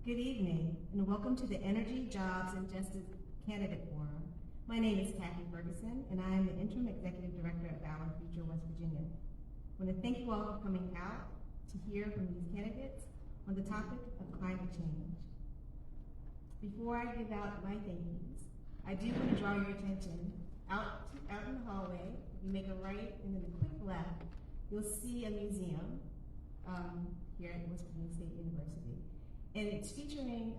Good evening, and welcome to the Energy, Jobs, and Justice Candidate Forum. My name is Kathy Ferguson, and I am the Interim Executive Director of Our Future West Virginia. I want to thank you all for coming out to hear from these candidates on the topic of climate change. Before I give out my thank yous, I do want to draw your attention out in the hallway. If you make a right and then a quick left, you'll see a museum here at West Virginia State University. And it's featuring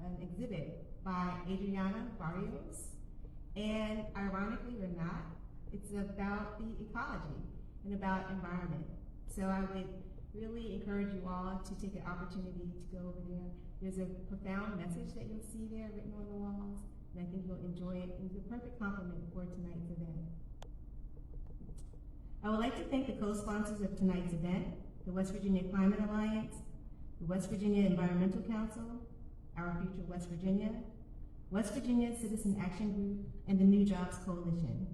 an exhibit by Adriana Barrios. And ironically or not, it's about the ecology and about environment. So I would really encourage you all to take an opportunity to go over there. There's a profound message that you'll see there written on the walls, and I think you'll enjoy it. It's a perfect complement for tonight's event. I would like to thank the co-sponsors of tonight's event, the West Virginia Climate Alliance, the West Virginia Environmental Council, Our Future West Virginia Citizen Action Group, and the New Jobs Coalition.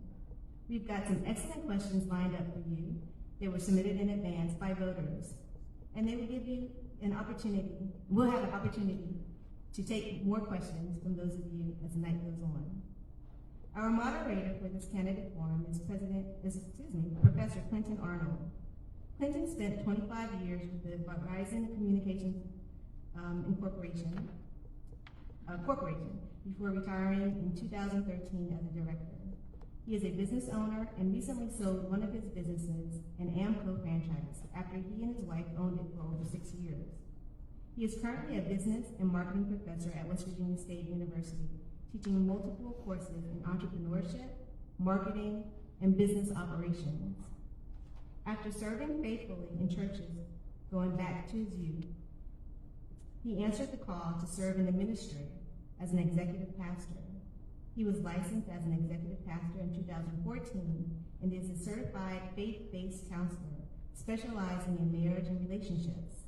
We've got some excellent questions lined up for you. They were submitted in advance by voters, and they will give you an opportunity, we'll have an opportunity to take more questions from those of you as the night goes on. Our moderator for this candidate forum is Professor Clinton Arnold. Clinton spent 25 years with the Verizon Communications Corporation before retiring in 2013 as a director. He is a business owner and recently sold one of his businesses, an Amco franchise, after he and his wife owned it for over 6 years. He is currently a business and marketing professor at West Virginia State University, teaching multiple courses in entrepreneurship, marketing, and business operations. After serving faithfully in churches going back to his youth, he answered the call to serve in the ministry as an executive pastor. He was licensed as an executive pastor in 2014 and is a certified faith-based counselor specializing in marriage and relationships.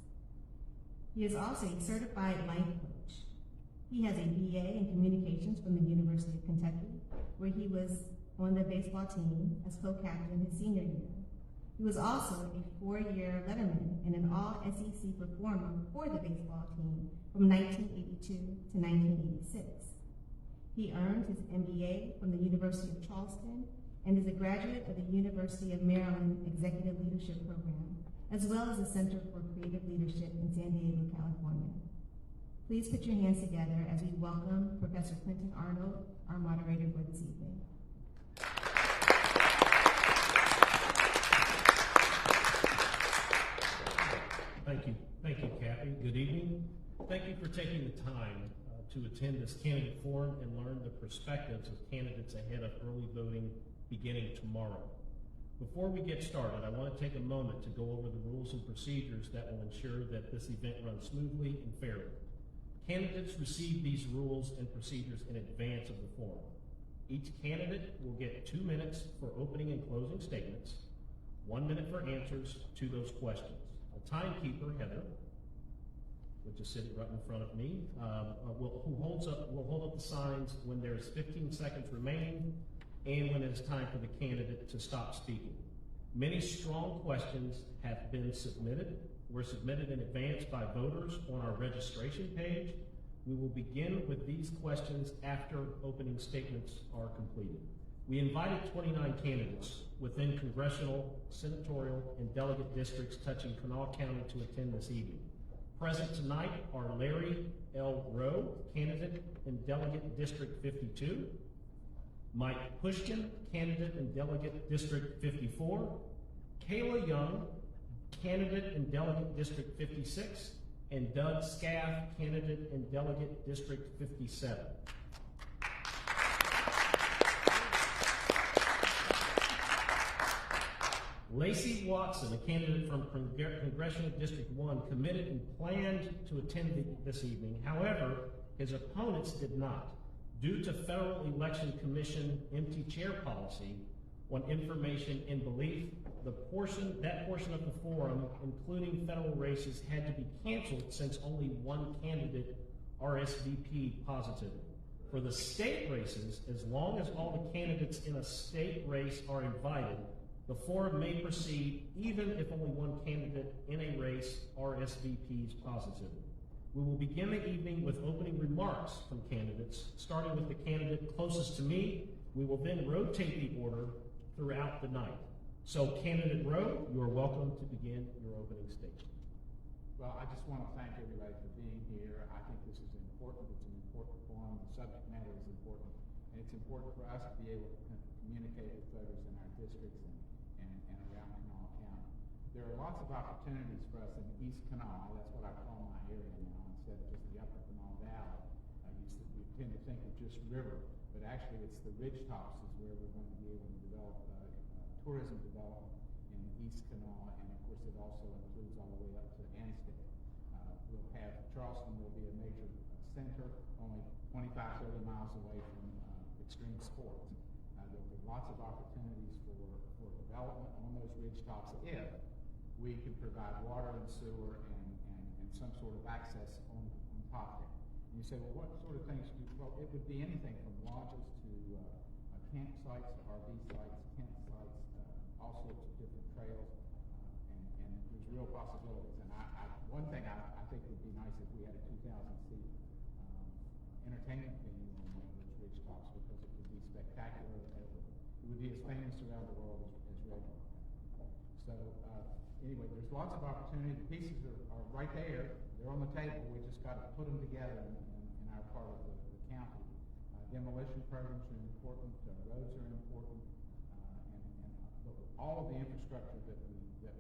He is also a certified life coach. He has a BA in communications from the University of Kentucky, where he was on the baseball team as co-captain his senior year. He was also a 4-year letterman and an all-SEC performer for the baseball team from 1982 to 1986. He earned his MBA from the University of Charleston and is a graduate of the University of Maryland Executive Leadership Program, as well as the Center for Creative Leadership in San Diego, California. Please put your hands together as we welcome Professor Clinton Arnold, our moderator for this evening. Thank you, Kathy. Good evening. Thank you for taking the time to attend this candidate forum and learn the perspectives of candidates ahead of early voting beginning tomorrow. Before we get started, I want to take a moment to go over the rules and procedures that will ensure that this event runs smoothly and fairly. Candidates receive these rules and procedures in advance of the forum. Each candidate will get 2 minutes for opening and closing statements, 1 minute for answers to those questions. Timekeeper, Heather, which is sitting right in front of me, will hold up the signs when there's 15 seconds remaining and when it is time for the candidate to stop speaking. Many strong questions have been submitted. Were submitted in advance by voters on our registration page. We will begin with these questions after opening statements are completed. We invited 29 candidates within congressional, senatorial, and delegate districts touching Kanawha County to attend this evening. Present tonight are Larry L. Rowe, candidate in Delegate District 52, Mike Pushkin, candidate in Delegate District 54, Kayla Young, candidate in Delegate District 56, and Doug Scaff, candidate in Delegate District 57. Lacey Watson, a candidate from Congressional District 1, committed and planned to attend this evening. However, his opponents did not, due to Federal Election Commission empty chair policy on information and belief. That portion of the forum, including federal races, had to be canceled since only one candidate RSVP'd positively. For the state races, as long as all the candidates in a state race are invited, the forum may proceed even if only one candidate in a race RSVPs positively. We will begin the evening with opening remarks from candidates, starting with the candidate closest to me. We will then rotate the order throughout the night. So, Candidate Rowe, you are welcome to begin your opening statement. Well, I just want to thank everybody for being here. I think this is important. It's an important forum. The subject matter is important. And it's important for us to be able to communicate with voters in our districts and around Kanawha County. There are lots of opportunities for us in East Kanawha. That's what I call my area now, instead of just the Upper Kanawha Valley. We tend to think of just river, but actually it's the ridge tops is where we're going to be able to develop tourism development in East Kanawha, and of course it also includes all the way up to Anniston. We'll have Charleston will be a major center, only 25, 30 miles away from extreme sports. There'll be lots of opportunities for development on those ridge tops if we can provide water and sewer and some sort of access on top there. And you say, well, what sort of things do, well, it would be anything from lodges to campsites, to RV sites, tent sites, all sorts of different trails, and there's real possibilities. And one thing I think would be nice if we had a 2,000-seat entertainment venue on one of those ridge tops, because it would be spectacular. It would be as famous around the world as Redwood. So anyway, there's lots of opportunity. The pieces are right there. They're on the table. We just got to put them together in our part of the county. Demolition programs are important. Roads are important. And all of the infrastructure that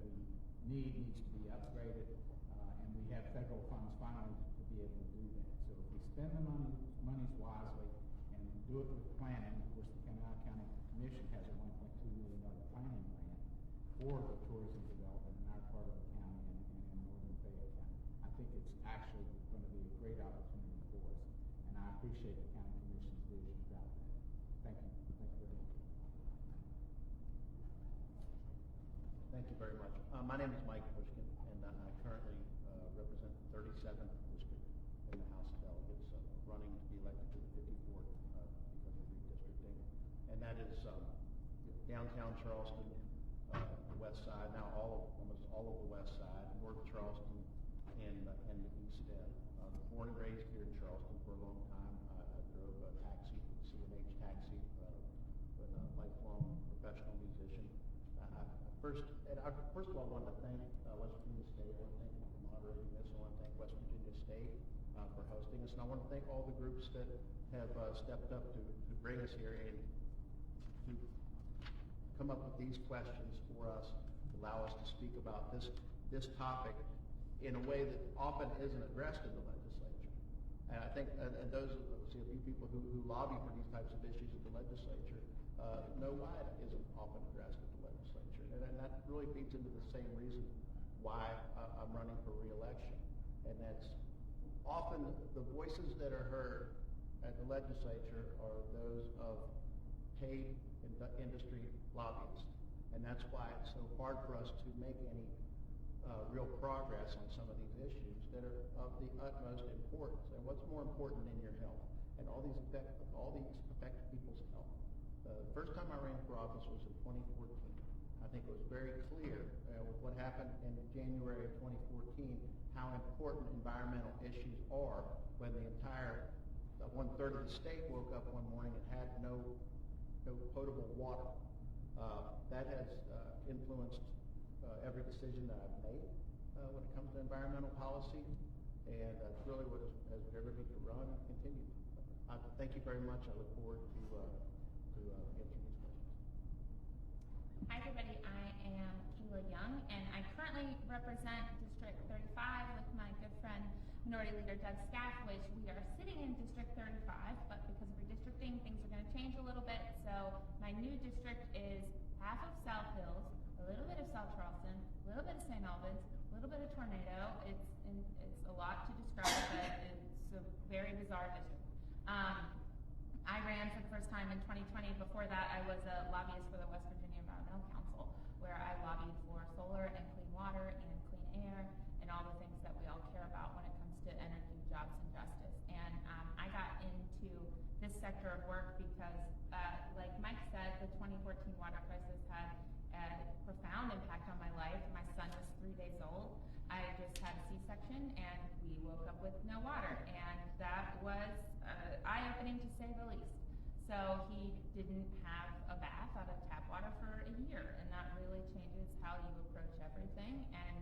we need needs to be upgraded. And we have federal funds finally to be able to do that. So if we spend the monies wisely and do it with planning, of course the Kanawha County Commission has a $1.2 million planning grant for the tourism development in our part of the county and in northern Fayette County. I think it's actually going to be a great opportunity for us, and I appreciate the County Commission's vision about that. Thank you. Thank you very much. Thank you very much. My name is Mike Pushkin, and I currently represent the 37th District in the House of Delegates, running to be elected to the 54th because of redistricting. And that is downtown Charleston, the west side, now almost all of the west side, North Charleston, and the east end. Born and raised here in Charleston for a long time. I drove a taxi, C&H taxi, but a lifelong professional musician. First of all, I wanted to thank West Virginia State. I want to thank you for moderating this. I want to thank West Virginia State for hosting us. And I want to thank all the groups that have stepped up to bring us here and to come up with these questions for us, allow us to speak about this topic in a way that often isn't addressed in the legislature. And I think, and those see a few people who lobby for these types of issues at the legislature know why it isn't often addressed at the legislature. And that really feeds into the same reason why I'm running for re-election. And that's often the voices that are heard at the legislature are those of paid industry lobbyists. And that's why it's so hard for us to make any real progress on some of these issues that are of the utmost importance. And what's more important than your health? And all these affect people's health. The first time I ran for office was in 2014. I think it was very clear with what happened in January of 2014 how important environmental issues are when the entire one-third of the state woke up one morning and had no potable water. That has influenced every decision that I've made when it comes to environmental policy, and that's really what has driven me to run and continue. Thank you very much. I look forward to answering these questions. Hi everybody, I am Keela Young, and I currently represent District 35 with my good friend Minority Leader Doug Scaffwich. We are sitting in District 35, but because of redistricting, things are going to change a little bit. So my new district is half of South Hills, a little bit of South Charleston, a little bit of St. Albans, a little bit of Tornado. It's a lot to describe, but it's a very bizarre district. I ran for the first time in 2020. Before that, I was a lobbyist for the West Virginia Environmental Council, where I lobbied for solar and clean water and clean air and all the things that we all care about when it comes to energy, jobs, and justice. And I got into this sector of work because, like Mike said, the 2014 water crisis had a profound impact on my life. My son was 3 days old. I just had a C-section, and we woke up with no water, and that was eye-opening to say the least. So he didn't have a bath out of tap water for a year, and that really changes how you approach everything and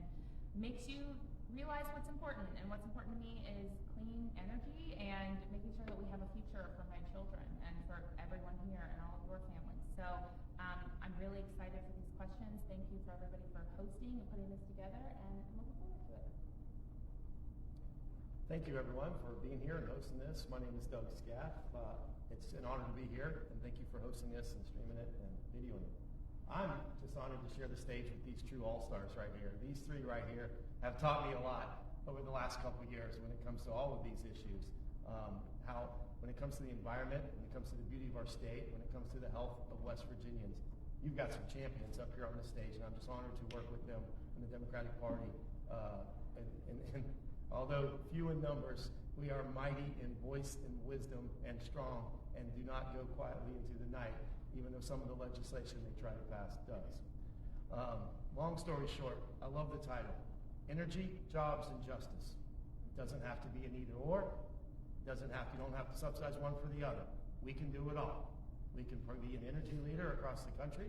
makes you realize what's important. And what's important to me is clean energy and making sure that we have a future for my children and for everyone here and all of your families. So I'm really excited for these questions. Thank you for everybody for hosting and putting this together, and I'm looking forward to it. Thank you, everyone, for being here and hosting this. My name is Doug Scaff. It's an honor to be here, and thank you for hosting this and streaming it and videoing it. I'm just honored to share the stage with these true all-stars right here. These three right here have taught me a lot over the last couple of years when it comes to all of these issues. When it comes to the environment, when it comes to the beauty of our state, when it comes to the health of West Virginians, you've got some champions up here on the stage, and I'm just honored to work with them in the Democratic Party. And although few in numbers, we are mighty in voice and wisdom and strong and do not go quietly into the night, even though some of the legislation they try to pass does. Long story short, I love the title. Energy, Jobs, and Justice. It doesn't have to be an either or. You don't have to subsidize one for the other. We can do it all. We can be an energy leader across the country.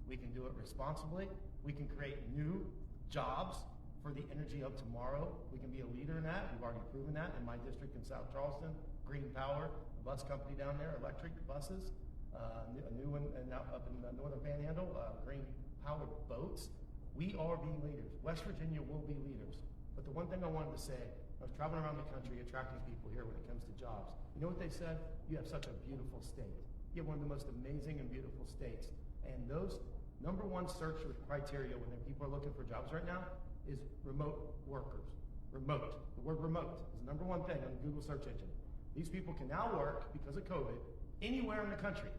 We can do it responsibly. We can create new jobs for the energy of tomorrow. We can be a leader in that. We've already proven that in my district in South Charleston. Green Power, a bus company down there, electric buses. A new one and now up in the Northern Panhandle, green powered boats. We are being leaders. West Virginia will be leaders. But the one thing I wanted to say, I was traveling around the country attracting people here when it comes to jobs. You know what they said? You have such a beautiful state. You have one of the most amazing and beautiful states. And those number one search criteria when people are looking for jobs right now is remote workers. Remote. The word remote is the number one thing on the Google search engine. These people can now work because of COVID anywhere in the country.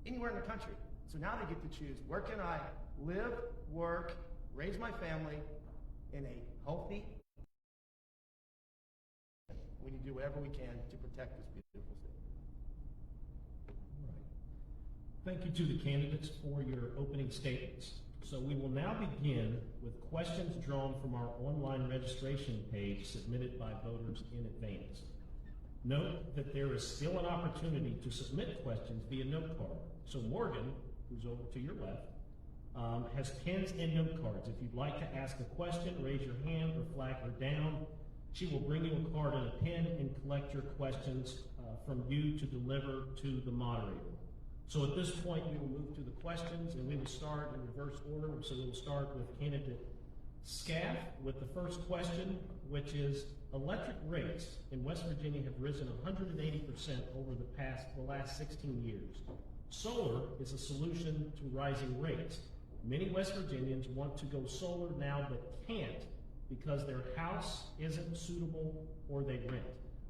Anywhere in the country. So now they get to choose, where can I live, work, raise my family in a healthy. We need to do whatever we can to protect this beautiful state. All right. Thank you to the candidates for your opening statements. So we will now begin with questions drawn from our online registration page submitted by voters in advance. Note that there is still an opportunity to submit questions via note card. So Morgan, who's over to your left, has pens and note cards. If you'd like to ask a question, raise your hand or flag her down. She will bring you a card and a pen and collect your questions from you to deliver to the moderator. So at this point, we will move to the questions, and we will start in reverse order. So we will start with candidate Scaff with the first question, which is, electric rates in West Virginia have risen 180% over the last 16 years. Solar is a solution to rising rates. Many West Virginians want to go solar now but can't because their house isn't suitable or they rent.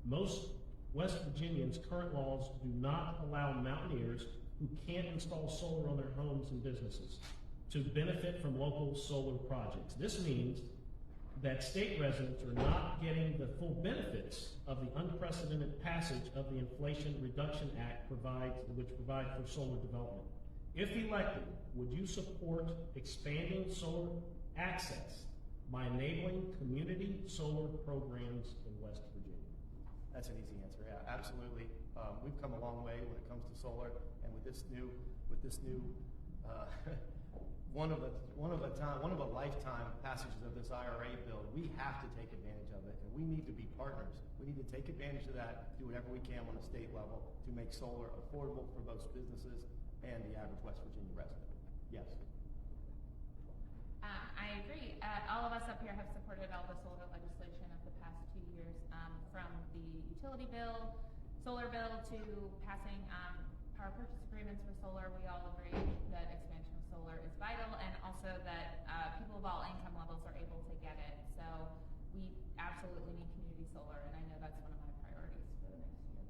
Most West Virginians' current laws do not allow mountaineers who can't install solar on their homes and businesses to benefit from local solar projects. This means that state residents are not getting the full benefits of the unprecedented passage of the Inflation Reduction Act which provides for solar development. If elected, would you support expanding solar access by enabling community solar programs in West Virginia? That's an easy answer. Yeah, absolutely. We've come a long way when it comes to solar, and with this new one of a lifetime passages of this IRA bill, we have to take advantage of it, and we need to be partners. We need to take advantage of that, do whatever we can on a state level to make solar affordable for both businesses and the average West Virginia resident. Yes. I agree. All of us up here have supported all the solar legislation of the past 2 years, from the utility bill, solar bill, to passing power purchase agreements for solar. We all agree that expansion of solar is vital, and also that people of all income levels are able to get it. So we absolutely need community solar, and I know that's one of my priorities for the next year.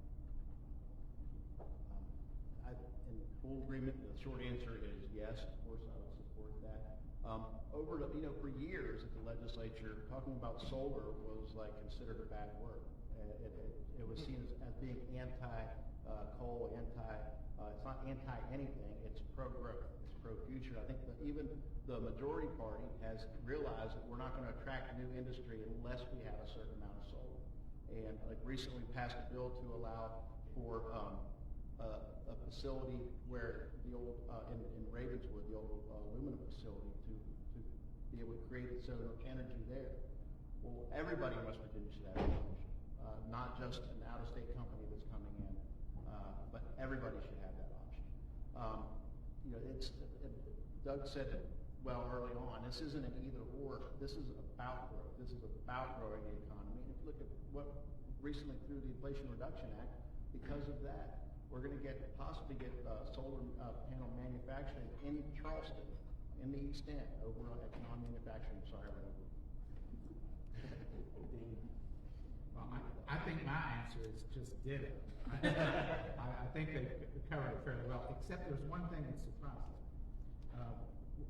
I'm in full agreement. The short answer is yes. Of course, I would support that. For years at the legislature, talking about solar was like considered a bad word. It was seen as being anti-coal, it's not anti-anything. It's pro-growth. It's pro-future. I think that even the majority party has realized that we're not going to attract new industry unless we have a certain amount of solar. And like recently passed a bill to allow for a facility where the old, in Ravenswood, the old aluminum facility to be able to create its own energy there. Well, everybody in West Virginia should have that option, not just an out-of-state company that's coming in, but everybody should have that option. Doug said it well early on, this isn't an either or, this is about growth, this is about growing the economy. And if you look at what recently through the Inflation Reduction Act, because of that, we're going to possibly get solar panel manufacturing in Charleston, in the East End, over at non-manufacturing, sorry, I went over. Well, I think my answer is just did it. I think they covered it fairly well, except there's one thing that surprises me.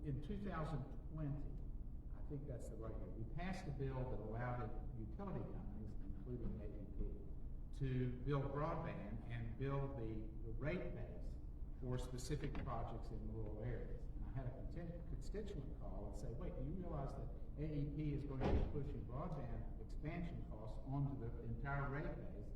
In 2020, I think that's the right year, we passed a bill that allowed utility companies, including AEP, to build broadband and build the rate base for specific projects in rural areas. And I had a constituent call and say, wait, do you realize that AEP is going to be pushing broadband expansion costs onto the entire rate base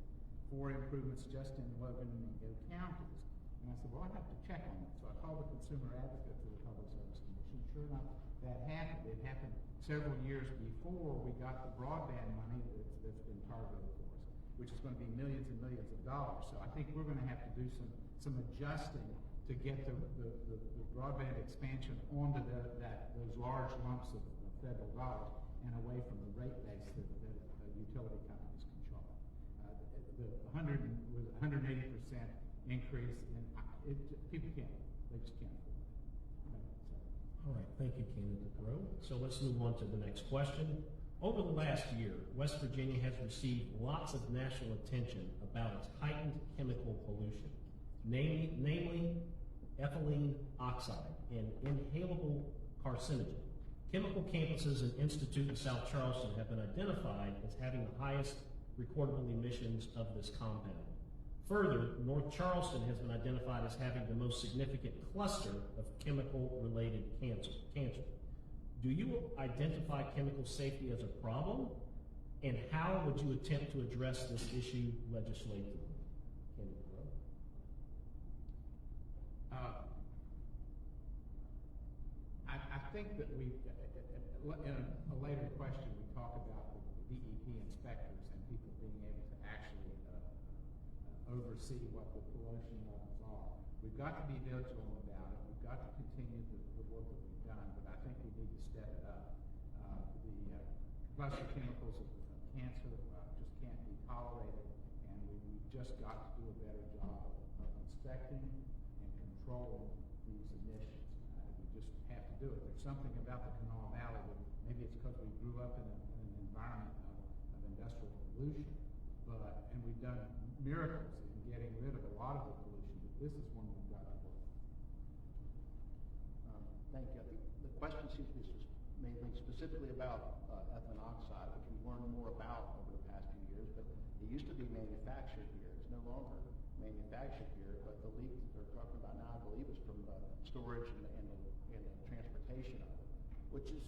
for improvements just in Logan and Mingo counties? And I said, well, I have to check on that. So I called the consumer advocate to the Public Service Commission. Sure enough, that happened. It happened several years before we got the broadband money that's been targeted for us, which is going to be millions and millions of dollars. So I think we're going to have to do some adjusting to get the broadband expansion onto those large lumps of federal dollars and away from the rate base that utility companies control. The 180% increase in people can't, they just can't afford it. All right, thank you, Candidate Rowe. So let's move on to the next question. Over the last year, West Virginia has received lots of national attention about its heightened chemical pollution, namely ethylene oxide, an inhalable carcinogen. Chemical campuses and Institute in South Charleston have been identified as having the highest recordable emissions of this compound. Further, North Charleston has been identified as having the most significant cluster of chemical-related cancer. Do you identify chemical safety as a problem? And how would you attempt to address this issue legislatively? Candidate Rowe. I think that in a later question, we talk about the DEP inspectors and people being able to actually oversee what the pollution levels are. We've got to be vigilant about it. We've got to continue the work that we've done, but I think we need to step it up. The cluster chemicals of cancer just can't be tolerated, and we've just got to do a better job of inspecting and controlling these emissions. We just have to do it. There's something about the Kanawha Valley that maybe it's because we grew up in an environment of industrial pollution, and we've done miracles in getting rid of a lot of the pollution, but this is one we've got to work on. Thank you. I think the question seems to be mainly specifically about ethylene oxide, which we've learned more about over the past few years, but it used to be manufactured here. It's no longer manufactured here, but the leak that they're talking about now, I believe, is from storage and the transportation of it, which is,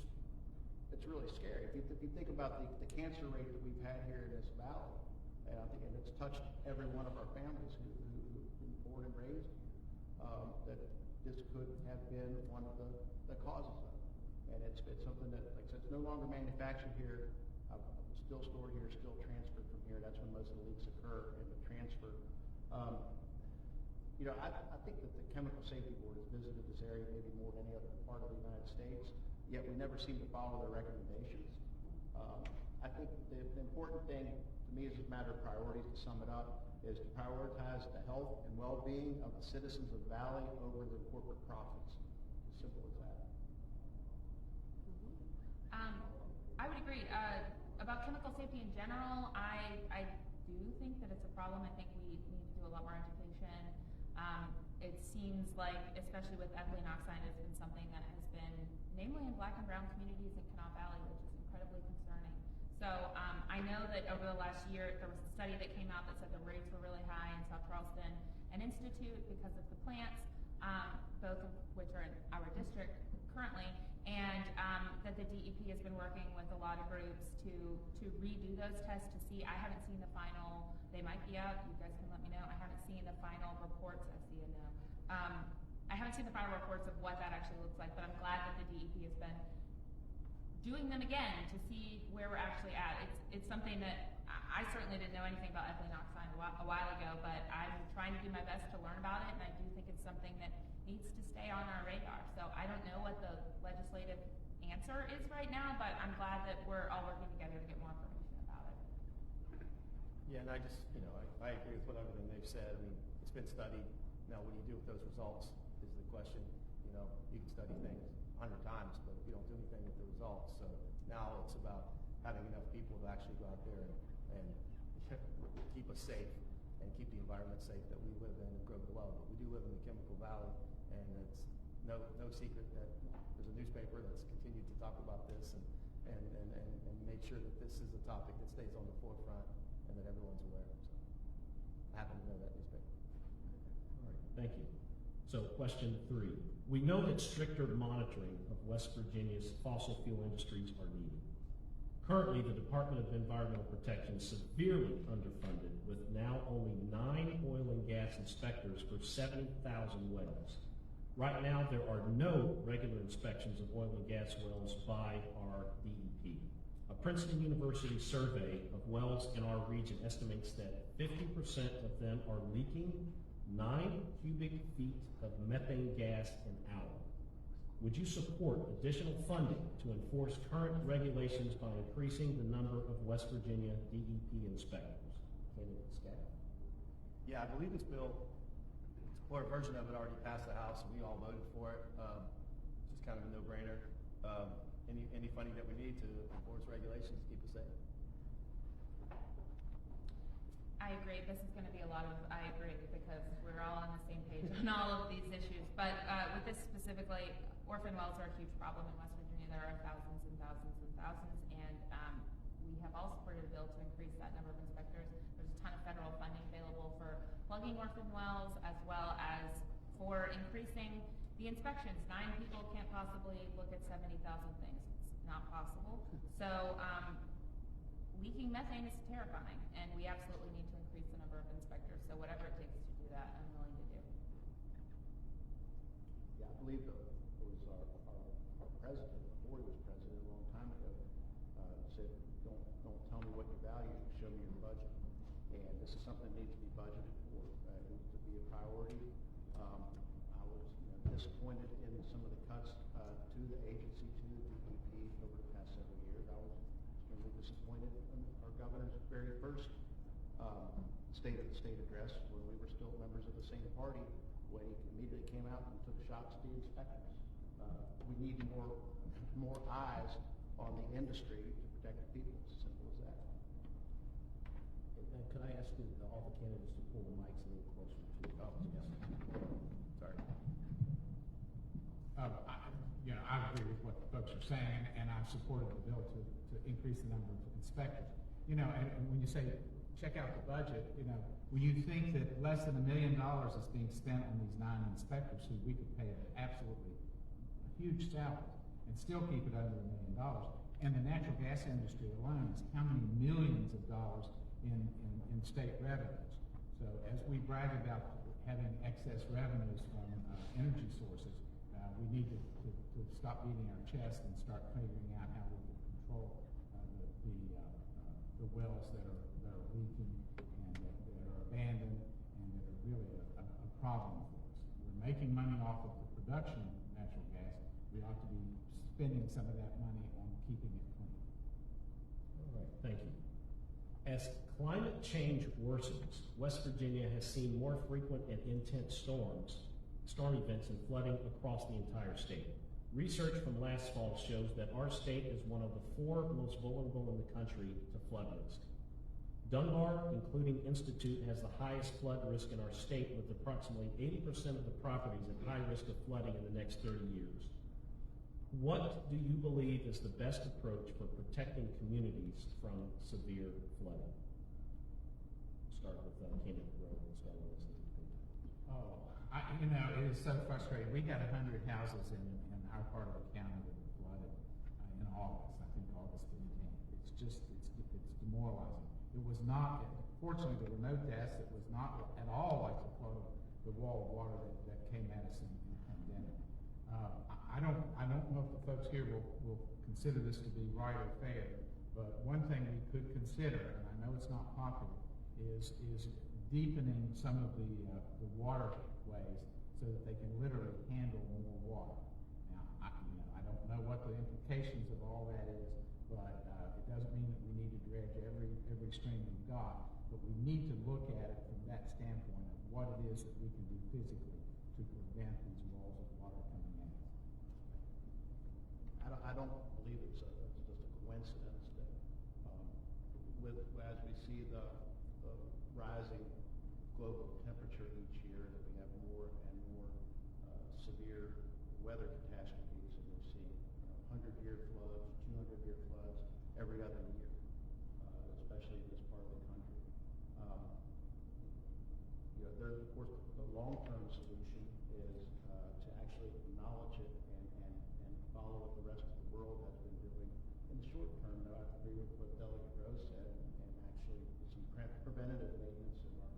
it's really scary. If you think about the cancer rate that we've had here in this valley, and it's touched every one of our families who've been born and raised here, that this could have been one of the causes of it. And it's something that, like I said, it's no longer manufactured here, still stored here, still transferred from here. That's when most of the leaks occur in the transfer. I think that the Chemical Safety Board has visited this area maybe more than any other part of the United States, yet we never seem to follow their recommendations. I think the important thing to me is a matter of priorities, to sum it up, is to prioritize the health and well-being of the citizens of the Valley over the corporate profits. As simple as that. I would agree. About chemical safety in general, I do think that it's a problem. I think we need to do a lot more education. It seems like, especially with ethylene oxide, it's been something that has been, namely in Black and brown communities in Kanawha Valley, which is incredibly concerning. So I know that over the last year, there was a study that came out that said the rates were really high in South Charleston and Institute because of the plants, both of which are in our district currently. And that the DEP has been working with a lot of groups to redo those tests to see. I haven't seen the final. They might be out. You guys can let me know. I haven't seen the final reports. I see it now. I haven't seen the final reports of what that actually looks like, but I'm glad that the DEP has been doing them again to see where we're actually at. It's something that I certainly didn't know anything about ethylene oxide a while ago, but I'm trying to do my best to learn about it, and I do think it's something that needs to stay on our radar. So I don't know what the legislative answer is right now, but I'm glad that we're all working together to get more information about it. Yeah, and I just, I agree with what everything they've said. I mean, it's been studied. Now, what do you do with those results is the question. You can study things 100 times, but if you don't do anything with the results. So now it's about having enough people to actually go out there and keep us safe and keep the environment safe that we live in and grow below. But we do live in the Chemical Valley, and it's no secret that there's a newspaper that's continued to talk about this and make sure that this is a topic that stays on the forefront and that everyone's aware of. So I happen to know that newspaper. All right, thank you. So question 3. We know that stricter monitoring of West Virginia's fossil fuel industries are needed. Currently, the Department of Environmental Protection is severely underfunded with now only 9 oil and gas inspectors for 70,000 wells. Right now, there are no regular inspections of oil and gas wells by our DEP. A Princeton University survey of wells in our region estimates that 50% of them are leaking 9 cubic feet of methane gas an hour. Would you support additional funding to enforce current regulations by increasing the number of West Virginia DEP inspectors? Candidate Scott? Yeah, I believe this bill, or a version of it, already passed the House, and we all voted for it. Just kind of a no-brainer. Any funding that we need to enforce regulations to keep us safe. I agree. This is going to be a lot of I agree because we're all on the same page on all of these issues. But with this specifically, orphan wells are a huge problem in West Virginia. There are thousands and thousands and thousands, and we have all supported a bill to increase that number of inspectors. There's a ton of federal funding available for plugging orphan wells as well as for increasing the inspections. 9 people can't possibly look at 70,000 things. It's not possible. So leaking methane is terrifying, and we absolutely need to increase the number of inspectors. So whatever it takes to do that, I'm willing to do. Yeah, I believe it was our president, before he was president a long time ago, said, don't tell me what you value, show me your budget. And this is something that needs to be budgeted for. It needs to be a priority. I was disappointed in some of the cuts to the agency, to the DEP over the past several years. I was extremely disappointed in our governor's very first State of the State address when we were still members of the same party, when he immediately came out and took shots at the inspectors. We need more eyes on the industry to protect the people. It's as simple as that. And could I ask all the candidates to pull the mics a little closer to you? Oh, yes. Sorry. I agree with what folks are saying, and I've supported the bill to increase the number of inspectors. And when you say check out the budget, when you think that less than $1 million is being spent on these 9 inspectors who we could pay absolutely a huge salary and still keep it under $1 million, and the natural gas industry alone is counting millions of dollars in state revenues. So as we brag about having excess revenues from energy sources, we need to stop beating our chest and start figuring out how we can control the wells that are leaking and that are abandoned and that are really a problem for us. We're making money off of the production of natural gas. We ought to be spending some of that money on keeping it clean. All right, thank you. As climate change worsens, West Virginia has seen more frequent and intense storm events and flooding across the entire state. Research from last fall shows that our state is one of the 4 most vulnerable in the country to flood risk. Dunbar, including Institute, has the highest flood risk in our state, with approximately 80% of the properties at high risk of flooding in the next 30 years. What do you believe is the best approach for protecting communities from severe flooding? Start with candidate Rowe and start with this. It is so frustrating. We got 100 houses in our part of the county that were flooded. August, I think August 15th. It's demoralizing. It was not, fortunately, there were no deaths. It was not at all like the wall of water that came at us in the pandemic. I don't know if the folks here will consider this to be right or fair, but one thing we could consider, and I know it's not popular, is deepening some of the waterways so that they can literally handle more water. Now, I don't know what the implications of all that is, but it doesn't mean that we need to dredge every stream we've got, but we need to look at it from that standpoint of what it is that we can do physically to prevent these walls of water coming at us. I don't believe it's just a coincidence that as we see the rising global temperature each year, that we have more and more severe weather catastrophes, and we're seeing 100-year floods, 200-year floods every other year, especially in this part of the country. There's, of course, the long-term solution is to actually acknowledge it and follow what the rest of the world has been doing. In the short term, though, I agree with what Delegate Rose said, and actually some preventative maintenance in our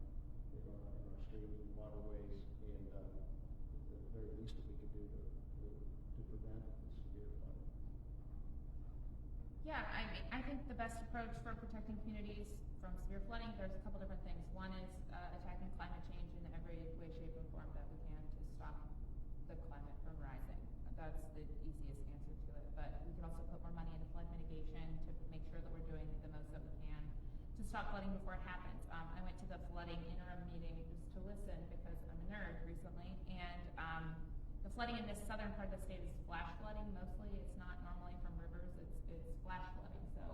streams and waterways, and the very least that we could do to prevent severe flooding. Yeah, I think the best approach for protecting communities from severe flooding, there's a couple different things. One is attacking climate change in every way, shape, and form that we can to stop the climate from rising. That's the easiest answer to it. But we can also put more money into flood mitigation to make sure that we're doing the most that we can to stop flooding before it happens. I went to the flooding interim meeting just to listen because I'm a nerd recently, and the flooding in this southern part of the state is flash flooding mostly. It's not normally from rivers. It's flash flooding. So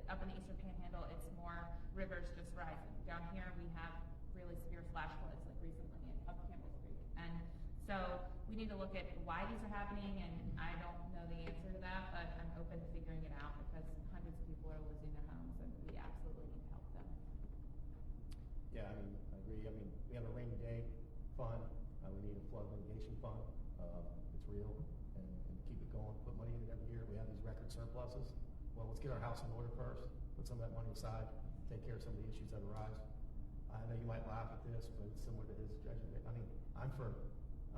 up in the eastern panhandle, it's more rivers just rising. Down here, we have really severe flash floods, like recently up Campbell's Creek. And so we need to look at why these are happening, and I don't know the answer to that, but I'm open to figuring it out because hundreds of people are losing their homes, and we absolutely need to help them. Yeah, I agree. We have a rainy day fund. We need a flood mitigation fund. It's real, and keep it going. Put money in it every year. We have these record surpluses. Well, let's get our house in order first. Put some of that money aside. Take care of some of the issues that arise. I know you might laugh at this, but it's similar to his judgment. I'm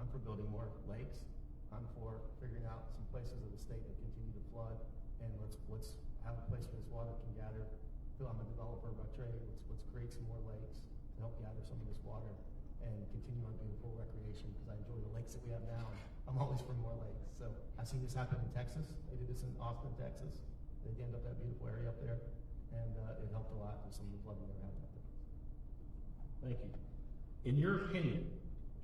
for building more lakes. I'm for figuring out some places of the state that continue to flood, and let's have a place where this water can gather. I'm a developer by trade. Let's create some more lakes to help gather some of this water and continue our beautiful recreation, because I enjoy the lakes that we have now. I'm always for more lakes. So I've seen this happen in Texas. They did this in Austin, Texas. They dammed up that beautiful area up there, and it helped a lot with some of the flooding that were happening up there. Thank you. In your opinion,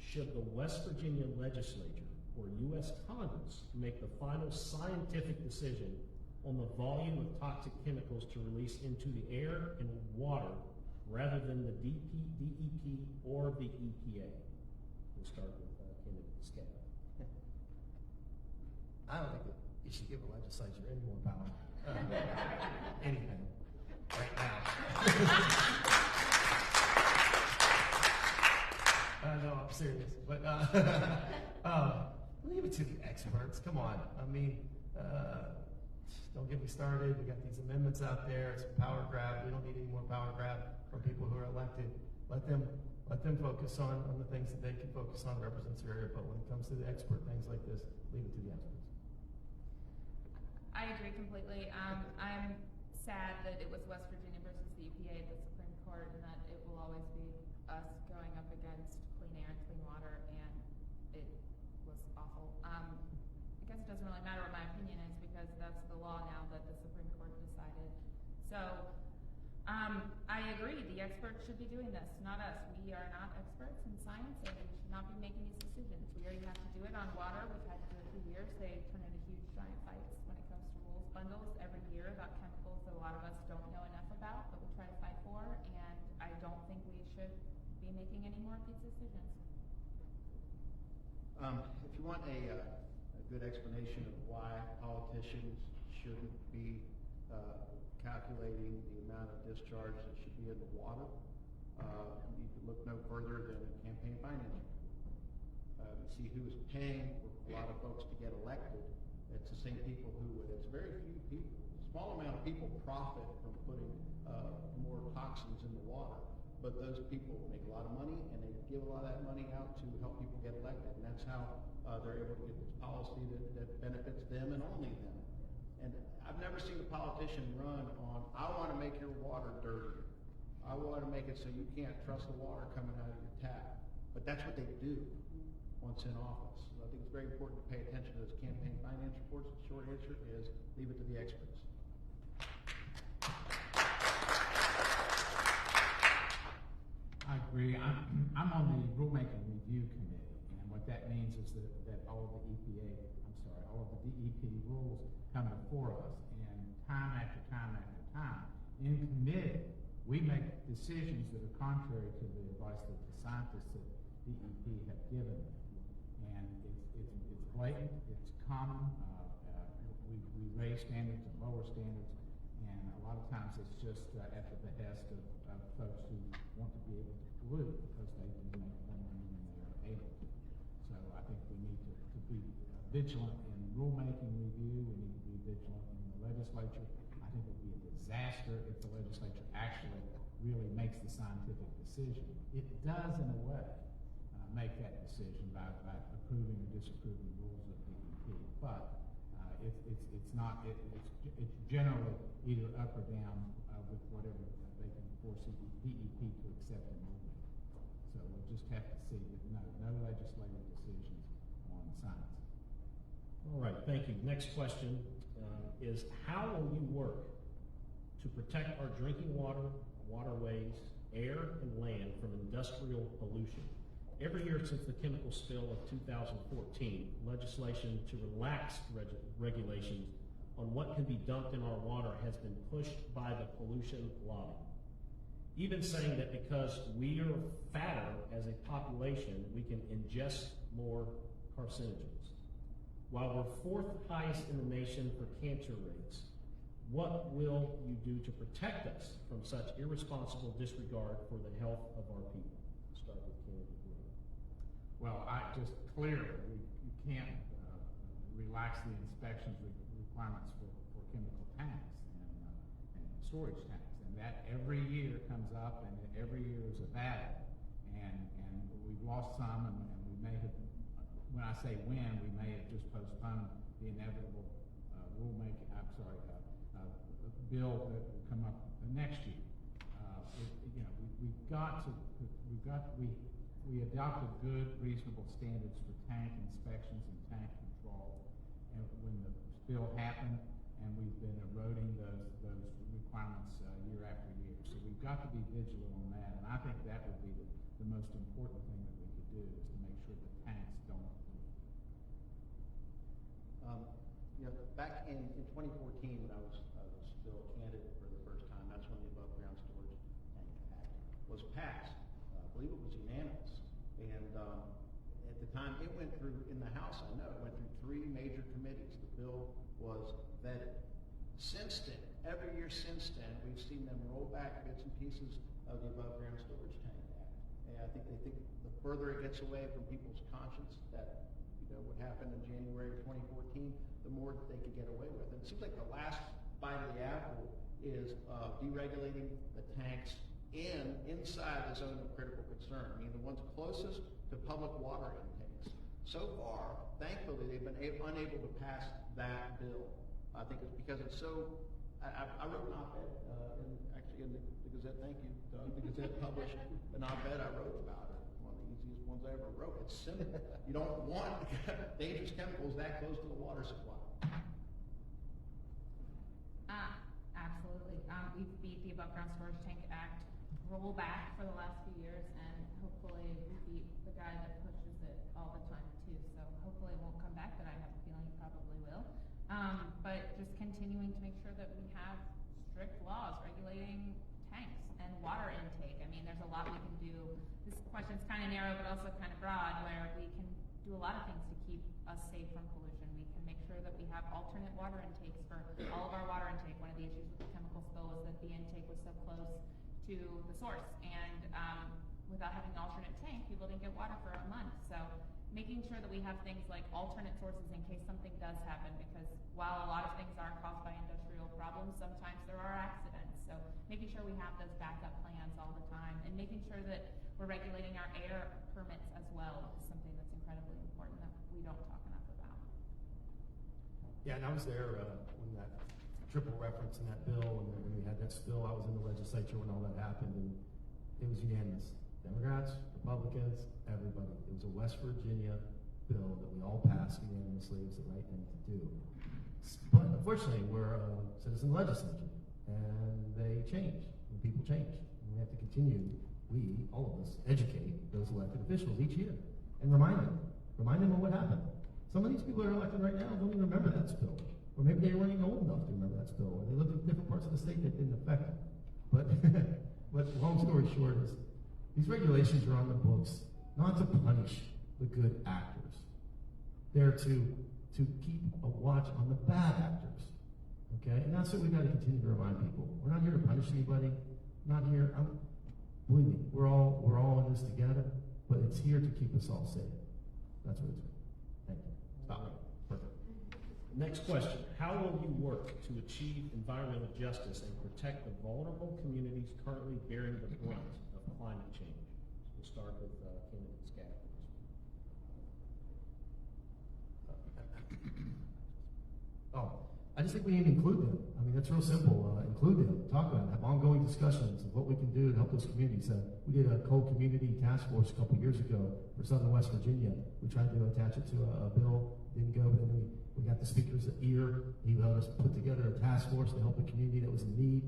should the West Virginia legislature or U.S. Congress make the final scientific decision on the volume of toxic chemicals to release into the air and water rather than the DEP or the EPA? We'll start with candidate Scott. I don't think that you should give the legislature any more power. Anything right now. No, I'm serious. But leave it to the experts. Come on. Don't get me started. We got these amendments out there. It's a power grab. We don't need any more power grab from people who are elected. Let them focus on the things that they can focus on, represents their area. But when it comes to the expert things like this, leave it to the experts. I agree completely. I'm sad that it was West Virginia versus the EPA at the Supreme Court, and that it will always be us going up against clean air and clean water, and it was awful. I guess it doesn't really matter what my opinion is because that's the law now that the Supreme Court decided. So I agree, the experts should be doing this, not us. We are not experts in science, and we should not be making these decisions. We already have to do it on water. We've had to do it for years. They turn into huge giant fights when it comes to rules bundles every year about chemicals that a lot of us don't know enough about, but we try to fight for, and I don't think we should be making any more of these decisions. If you want a good explanation of why politicians shouldn't be calculating the amount of discharge that should be in the water, you can look no further than campaign finance. You see who is paying for a lot of folks to get elected It's the same people who would, it's very few people, small amount of people profit from putting more toxins in the water. But those people make a lot of money, and they give a lot of that money out to help people get elected. And that's how they're able to get this policy that benefits them and only them. And I've never seen a politician run on, I want to make your water dirtier. I want to make it so you can't trust the water coming out of your tap. But that's what they do once in office. So I think it's very important to pay attention to those campaign finance reports. The short answer is leave it to the experts. I agree. I'm on the rulemaking review committee, and what that means is that all of the DEP rules come before us, and time after time after time, in committee, we make decisions that are contrary to the advice that the scientists at DEP have given them. And it's blatant, it's common, we raise standards and lower standards, and a lot of times it's just at the behest of folks who want to be able to pollute because they can make more money than they are able to. So I think we need to be vigilant in rulemaking review. We need to be vigilant in the legislature. I think it would be a disaster if the legislature actually really makes the scientific decision. It does, in a way, make that decision by approving or disapproving rules of DEP. But it's generally either up or down with whatever they can force DEP to accept in rulemaking. So we'll just have to see that no legislative decisions on science. All right, thank you. Next question is, how will you work to protect our drinking water, waterways, air, and land from industrial pollution? Every year since the chemical spill of 2014, legislation to relax regulations on what can be dumped in our water has been pushed by the pollution lobby. Even saying that because we are fatter as a population, we can ingest more carcinogens. While we're fourth highest in the nation for cancer rates, what will you do to protect us from such irresponsible disregard for the health of our people? Start with Kennedy. Well, clearly, you can't relax the inspections requirements for chemical tanks and storage tanks. And that every year comes up, and every year is a battle. And we've lost some, and we may have, when I say when, we may have just postponed the inevitable bill that will come up next year. We adopted good, reasonable standards for tank inspections and tank control, and when the spill happened, and we've been eroding those requirements year after year. So we've got to be vigilant on that, and I think that would be the most important thing that we could do, is to make sure the tanks don't leak. Back in 2014, when I was still a candidate for the first time, that's when the Above Ground Storage Tank Act was passed. I believe it was unanimous. And at the time it went through, in the House, I know, it went through 3 major committees. The bill was vetted. Since then, every year since then, we've seen them roll back bits and pieces of the Above Ground Storage Tank Act. And I think they think the further it gets away from people's conscience, that what happened in January of 2014, the more that they could get away with. And it seems like the last bite of the apple is deregulating the tanks inside the zone of critical concern, I mean the ones closest to public water intakes. So far, thankfully, they've been unable to pass that bill. I think it's because it's so. I wrote an op-ed in the Gazette. Thank you, Doug. The Gazette published an op-ed I wrote about it. One of the easiest ones I ever wrote. It's simple. You don't want dangerous chemicals that close to the water supply. Absolutely. We've beat the Above Ground Storage Tank Act rollback for the last few years, and hopefully we beat the guy that pushes it all the time too. So hopefully it won't come back, but I have a feeling it probably will. But just continuing to make sure that we have strict laws regulating tanks and water intake. I mean, there's a lot we can do. This question's kind of narrow, but also kind of broad, where we can do a lot of things to keep us safe from pollution. We can make sure that we have alternate water intakes for all of our water intake. One of the issues with the chemical spill was that the intake was so close to the source, and without having an alternate tank, people didn't get water for a month. So making sure that we have things like alternate sources in case something does happen, because while a lot of things are caused by industrial problems, sometimes there are accidents. So making sure we have those backup plans all the time, and making sure that we're regulating our air permits as well is something that's incredibly important that we don't talk enough about. Yeah, and I was there when that triple reference in that bill, and when we had that spill. I was in the legislature when all that happened, and it was unanimous. Democrats, Republicans, everybody. It was a West Virginia bill that we all passed unanimously. It was the right thing to do. But unfortunately, we're a citizen legislature, and they change, and people change. And we have to continue, all of us, educate those elected officials each year and remind them of what happened. Some of these people that are elected right now don't even remember that spill. Or maybe they weren't even old enough to remember that spill, or they lived in different parts of the state that didn't affect them. But, but long story short is, these regulations are on the books not to punish the good actors. They're to keep a watch on the bad actors. Okay? And that's what we've got to continue to remind people. We're not here to punish anybody. Not here. Believe me, we're all in this together, but it's here to keep us all safe. That's what it's for. Thank you. Stop. Perfect. Next question. How will you work to achieve environmental justice and protect the vulnerable communities currently bearing the brunt of climate change? We'll start with candidate Scaff. I just think we need to include them. I mean, that's real simple. Include them, talk about it, have ongoing discussions of what we can do to help those communities. We did a coal community task force a couple years ago for Southern West Virginia. We tried to attach it to a bill, didn't go, but then we got the speaker's ear. He helped us put together a task force to help a community that was in need.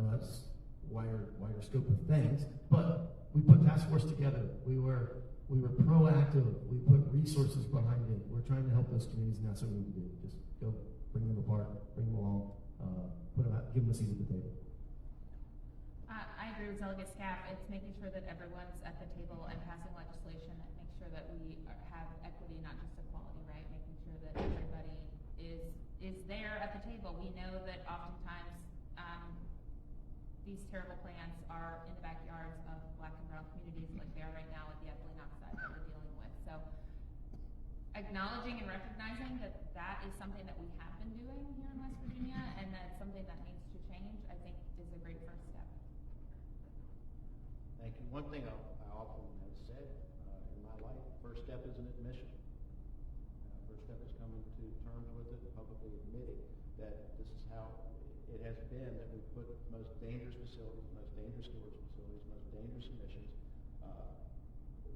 That's wider scope of things, but we put task force together. We were proactive. We put resources behind it. We're trying to help those communities, and that's what we need to do. Just go bring them apart, bring them along, put them out, give them a seat at the table. I agree with Delegate Scaff. It's making sure that everyone's at the table and passing legislation that makes sure that we have equity, not just equality, right? Making sure that everybody is there at the table. We know that oftentimes these terrible plants are in the backyards of Black and brown communities, like they are right now with the ethylene oxide that we're dealing with. So acknowledging and recognizing that that is something that we have been doing here in West Virginia, and that's something that needs to change, I think is a great first step. Thank you. One thing I often have said in my life, first step is an admission. First step is coming to terms with it, publicly admitting that this is how it has been, that we put the most dangerous facilities, most dangerous storage facilities, most dangerous emissions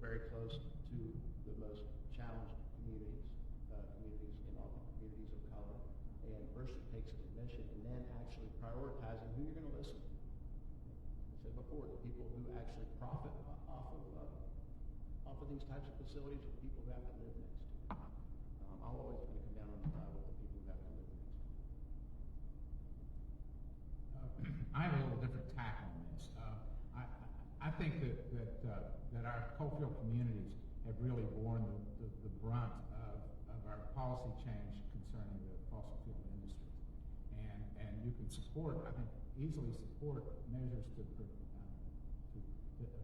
very close to the most challenged communities and often communities of color. And first it takes an admission, and then actually prioritizing who you're going to listen to. I said before, the people who actually profit off of these types of facilities are the people who have to live next to. I'm always going to come down on the side with the people who have to live next to. I have a little different tack on this. I think that our coalfield communities have really borne the brunt of our policy change concerning the fossil fuel industry. And you can support, I think, easily support measures to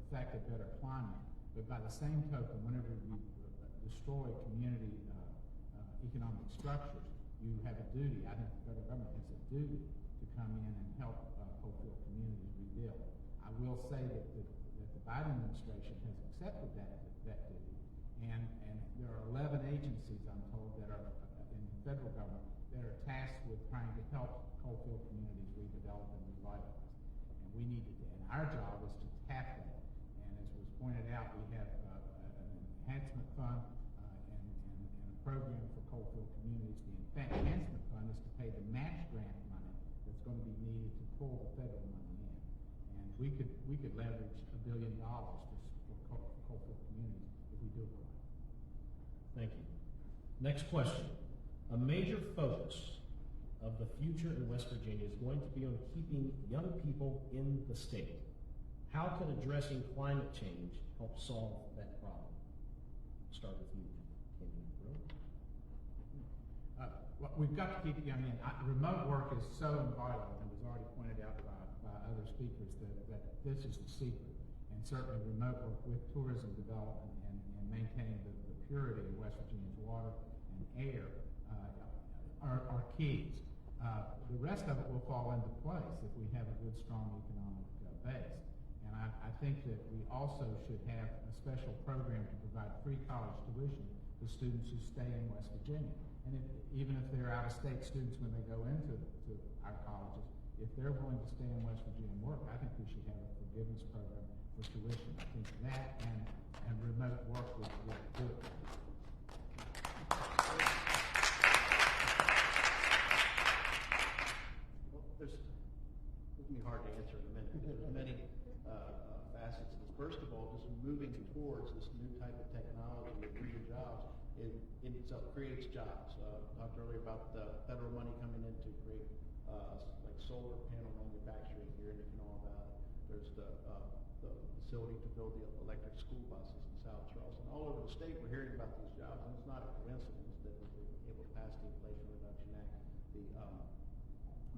affect a better climate. But by the same token, whenever you destroy community economic structures, you have a duty. I think the federal government has a duty to come in and help coalfield communities rebuild. I will say that the Biden administration has accepted that duty, and there are 11 agencies, I'm told, that are in the federal government that are tasked with trying to help coalfield communities redevelop and revitalize. And we need to, and our job is to tap that. And as was pointed out, we have an enhancement fund and a program for coalfield communities. The enhancement fund is to pay the match grant money that's going to be needed to pull the federal money in. And we could leverage $1 billion for coalfield communities if we do it right. Thank you. Next question. A major focus of the future in West Virginia is going to be on keeping young people in the state. How can addressing climate change help solve that problem? Start with you, Well, we've got to keep young in. Remote work is so vital, and was already pointed out by other speakers that this is the secret. And certainly remote work with tourism development and maintaining the purity of West Virginia's water and air are keys. The rest of it will fall into place if we have a good, strong economic base. And I think that we also should have a special program to provide free college tuition to students who stay in West Virginia. And even if they're out-of-state students when they go into our colleges, if they're willing to stay in West Virginia and work, I think we should have a forgiveness program for tuition. I think that and remote work would do it. This will be hard to answer in a minute. There's many facets of this. First of all, just moving towards this new type of technology with green jobs, it itself creates jobs. Talked earlier about the federal money coming in to create like solar panel manufacturing here in the Kanawha Valley. There's the facility to build the electric school buses in South Charleston. All over the state, we're hearing about these jobs, and it's not a coincidence that we were able to pass the Inflation Reduction Act, the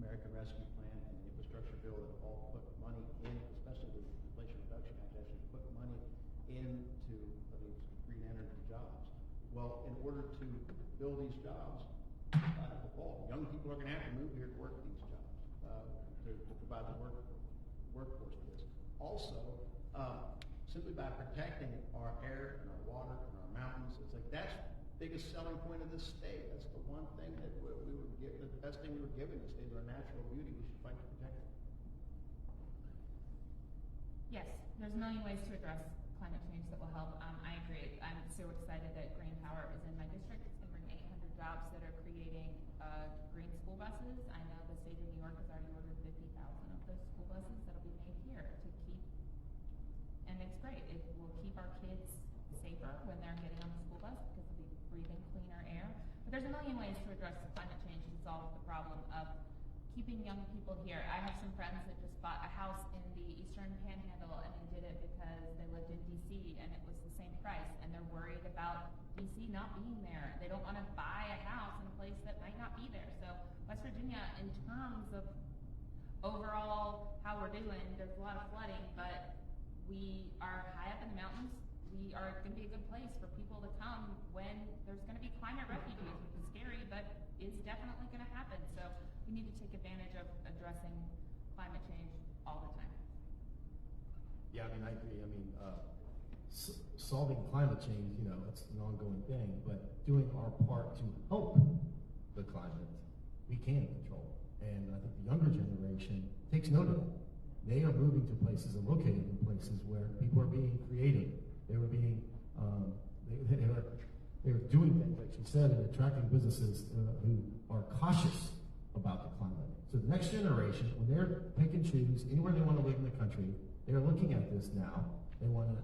American Rescue Plan, and the infrastructure bill that all put money in, especially the Inflation Reduction Act, actually put money into these green energy jobs. Well, in order to build these jobs, by default, young people are going to have to move here to work these jobs to provide the workforce for this. Also, simply by protecting our air and our water and our mountains, it's like that's the biggest selling point of this state. That's the one thing that we were given, the best thing we were given this state is our natural beauty. We should fight to protect it. Yes, there's a million ways to address climate change that will help. I agree. I'm so excited that green power is in my district. It's going to bring 800 jobs that are creating green school buses. I know the state of New York has already ordered 50,000 of those school buses that'll be made here to keep, and it's great. It will keep our kids safer when they're getting on the school bus because they'll be breathing cleaner air. But there's a million ways to address climate change and solve the problem of keeping young people here. I have some friends that just bought a house in the Eastern Panhandle, and they did it because they lived in D.C. and it was the same price, and they're worried about D.C. not being there. They don't want to buy a house in a place that might not be there. So West Virginia, in terms of overall how we're doing, there's a lot of flooding, but we are high up in the mountains. We are going to be a good place for people to come when there's going to be climate refugees, which is scary, but is definitely going to happen. So we need to take advantage of addressing climate change all the time. Yeah, I mean, I agree. I mean, solving climate change, you know, it's an ongoing thing, but doing our part to help the climate, we can control. And I think the younger generation takes note of that. They are moving to places and located in places where people are being creative. They were being, they were doing things, like she said, and attracting businesses who are cautious about the climate. So the next generation, when they're pick and choose anywhere they want to live in the country, they're looking at this now. They want a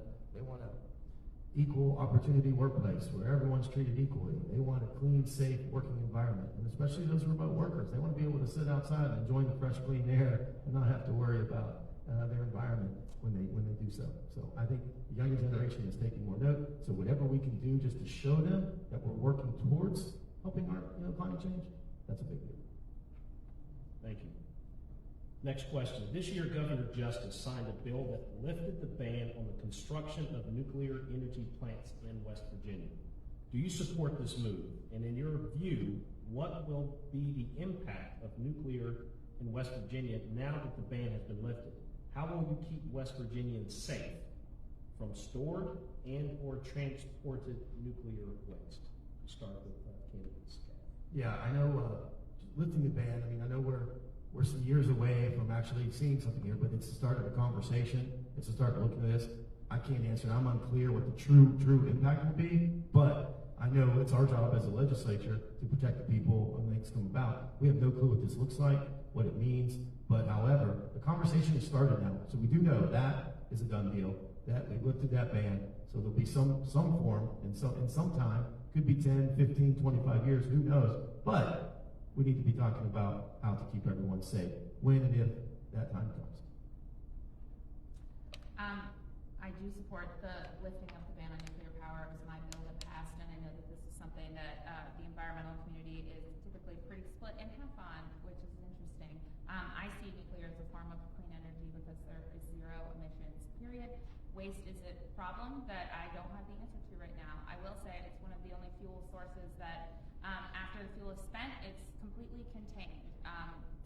equal opportunity workplace where everyone's treated equally. They want a clean, safe working environment, and especially those remote workers. They want to be able to sit outside and enjoy the fresh, clean air and not have to worry about their environment when they do so. So I think the younger generation is taking more note. So whatever we can do just to show them that we're working towards helping our climate change, that's a big deal. Thank you. Next question. This year, Governor Justice signed a bill that lifted the ban on the construction of nuclear energy plants in West Virginia. Do you support this move? And in your view, what will be the impact of nuclear in West Virginia now that the ban has been lifted? How will you keep West Virginians safe from stored and or transported nuclear waste? We'll start with candidates. Yeah, I know lifting the ban, I mean, I know we're some years away from actually seeing something here, but it's the start of a conversation. It's the start of looking at this. I can't answer. I'm unclear what the true impact will be, but I know it's our job as a legislature to protect the people when things come about. We have no clue what this looks like, what it means, but however, the conversation has started now. So we do know that is a done deal, that we lifted that ban. So there'll be some form in some time, could be 10, 15, 25 years, who knows, but we need to be talking about how to keep everyone safe when and if that time comes. I do support the lifting of the ban on nuclear power. It was my bill that passed, and I know that this is something that the environmental community is typically pretty split in half on, which is interesting. I see nuclear as a form of clean energy because there is zero emissions, period. Waste is a problem that I don't have the answer to right now. I will say it's the fuel is spent, it's completely contained.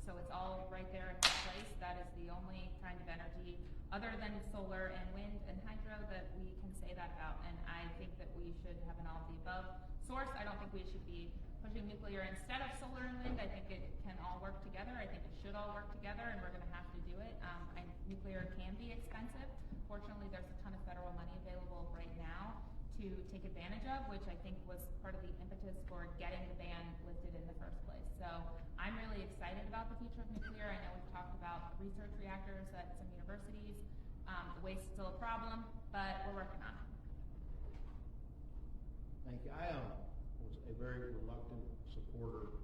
So it's all right there in one place. That is the only kind of energy, other than solar and wind and hydro, that we can say that about. And I think that we should have an all of the above source. I don't think we should be pushing nuclear instead of solar and wind. I think it can all work together. I think it should all work together, and we're going to have to do it. Nuclear can be expensive. Fortunately, there's a ton of federal money available right now to take advantage of, which I think was part of the impetus for getting the ban lifted in the first place. So I'm really excited about the future of nuclear. I know we've talked about research reactors at some universities. The waste is still a problem, but we're working on it. Thank you. I was a very reluctant supporter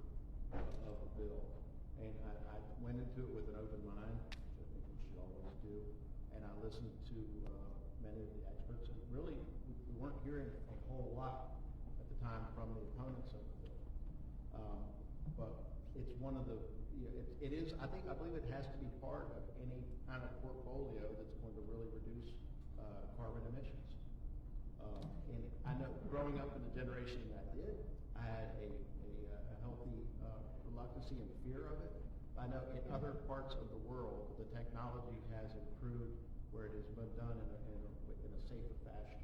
of the bill, and I went into it with an open mind, which I think we should always do, and I listened to many of the experts, and really we weren't hearing a whole lot at the time from the opponents of the bill. But it's one of the, I believe it has to be part of any kind of portfolio that's going to really reduce carbon emissions. And I know growing up in the generation that I did, I had a healthy reluctancy and fear of it. I know in other parts of the world, the technology has improved where it has been done in a safer fashion.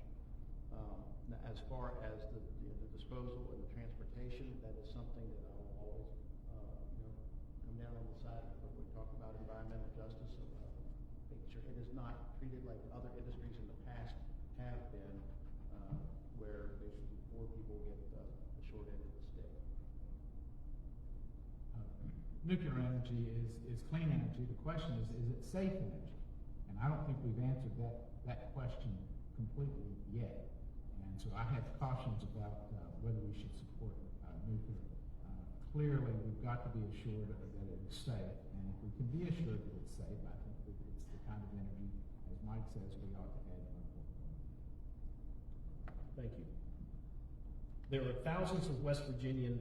Now, as far as the disposal and the transportation, that is something that I will always come down on the side of when we talk about environmental justice, of making sure it is not treated like other industries in the past have been, where basically poor people get the short end of the stick. Nuclear energy is clean energy. The question is it safe energy? And I don't think we've answered that question completely yet. And so I have cautions about whether we should support nuclear. Clearly, we've got to be assured that it is safe. And if we can be assured that it's safe, I think that it's the kind of energy, as Mike says, we ought to add to our portfolio. Thank you. There are thousands of West Virginia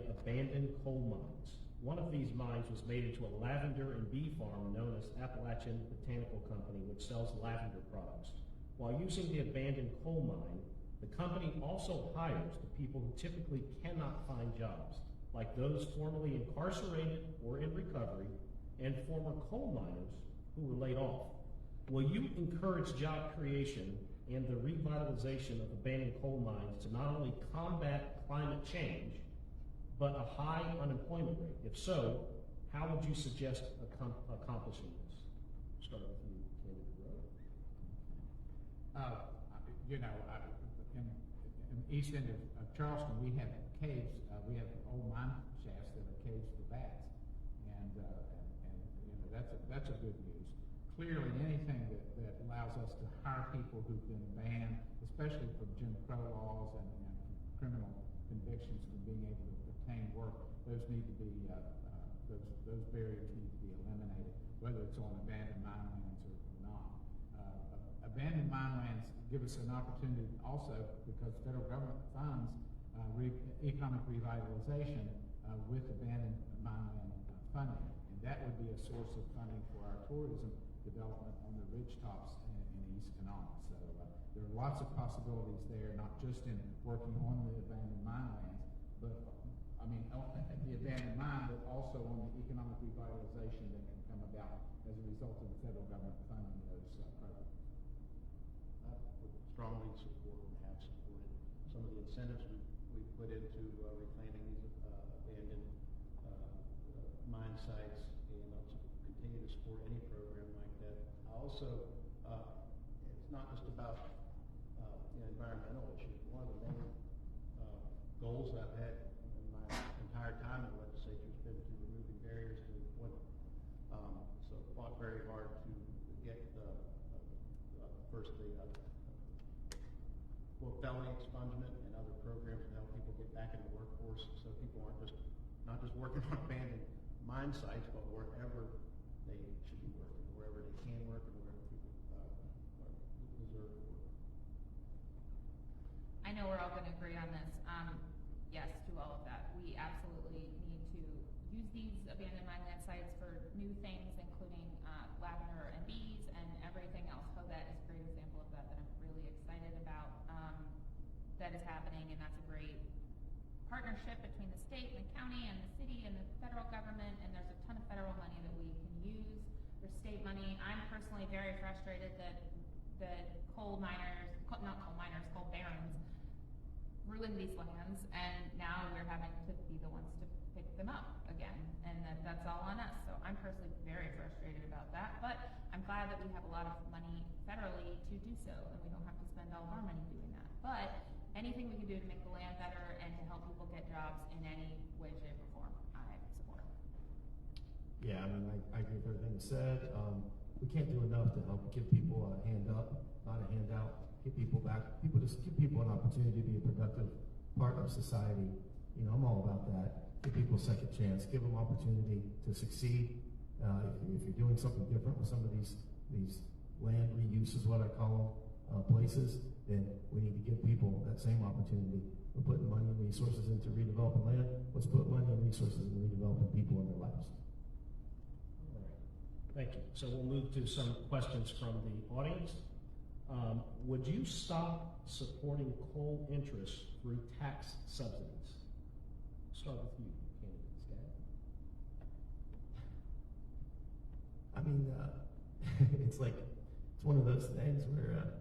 abandoned coal mines. One of these mines was made into a lavender and bee farm known as Appalachian Botanical Company, which sells lavender products. While using the abandoned coal mine, the company also hires the people who typically cannot find jobs, like those formerly incarcerated or in recovery, and former coal miners who were laid off. Will you encourage job creation and the revitalization of abandoned coal mines to not only combat climate change, but a high unemployment rate? If so, how would you suggest accomplishing this? Start with you, candidate Rowe. In the east end of Charleston, we have caves. We have old mine shafts that are caves for bats, and that's a good news. Clearly, anything that allows us to hire people who've been banned, especially from Jim Crow laws and criminal convictions, from being able to obtain work, those need to be those barriers need to be eliminated, whether it's on abandoned mine lands or not. Abandoned mine lands give us an opportunity also, because federal government funds economic revitalization with abandoned mine land funding, and that would be a source of funding for our tourism development on the ridge tops in East Canal. So there are lots of possibilities there, not just in working on the abandoned mine lands, but the abandoned mine, but also on the economic revitalization that can come about as a result of the federal government funding those programs. I would strongly support and have supported some of the incentives we've put into reclaiming these abandoned mine sites, and I'll continue to support any program like that. I also, it's not just about environmental issues. One of the main goals I've had in my entire time in the legislature has been to removing barriers to employment. So I fought very hard to get felony expungement and other programs to help people get back in the workforce, so people aren't not just working on abandoned mine sites, but wherever they should be working, wherever they can work, and wherever people deserve to work. I know we're all going to agree on this. Yes to all of that. We absolutely need to use these abandoned mine land sites for new things, including lavender and bees and everything else. That is a great example of that I'm really excited about. That is happening, and that's a great partnership between the state and the county and the city and the federal government, and there's a ton of federal money that we can use. There's state money. I'm personally very frustrated that coal barons ruined these lands, and now we're having to be the ones to pick them up again, and that's all on us. So I'm personally very frustrated about that, but I'm glad that we have a lot of money federally to do so, and we don't have to spend all of our money doing that. But anything we can do to make the land better and to help people get jobs in any way, shape, or form, I support. Yeah, I mean, I agree with everything you said. We can't do enough to help give people a hand up, not a handout. Give people just give people an opportunity to be a productive part of society. You know, I'm all about that. Give people a second chance. Give them opportunity to succeed. If you're doing something different with some of these land reuse is what I call them, places, then we need to give people that same opportunity. We're putting money and resources into redeveloping land. Let's put money and resources into redeveloping people in their lives. All right. Thank you. So we'll move to some questions from the audience. Would you stop supporting coal interests through tax subsidies? Start with you, candidate Scott. I mean, it's one of those things where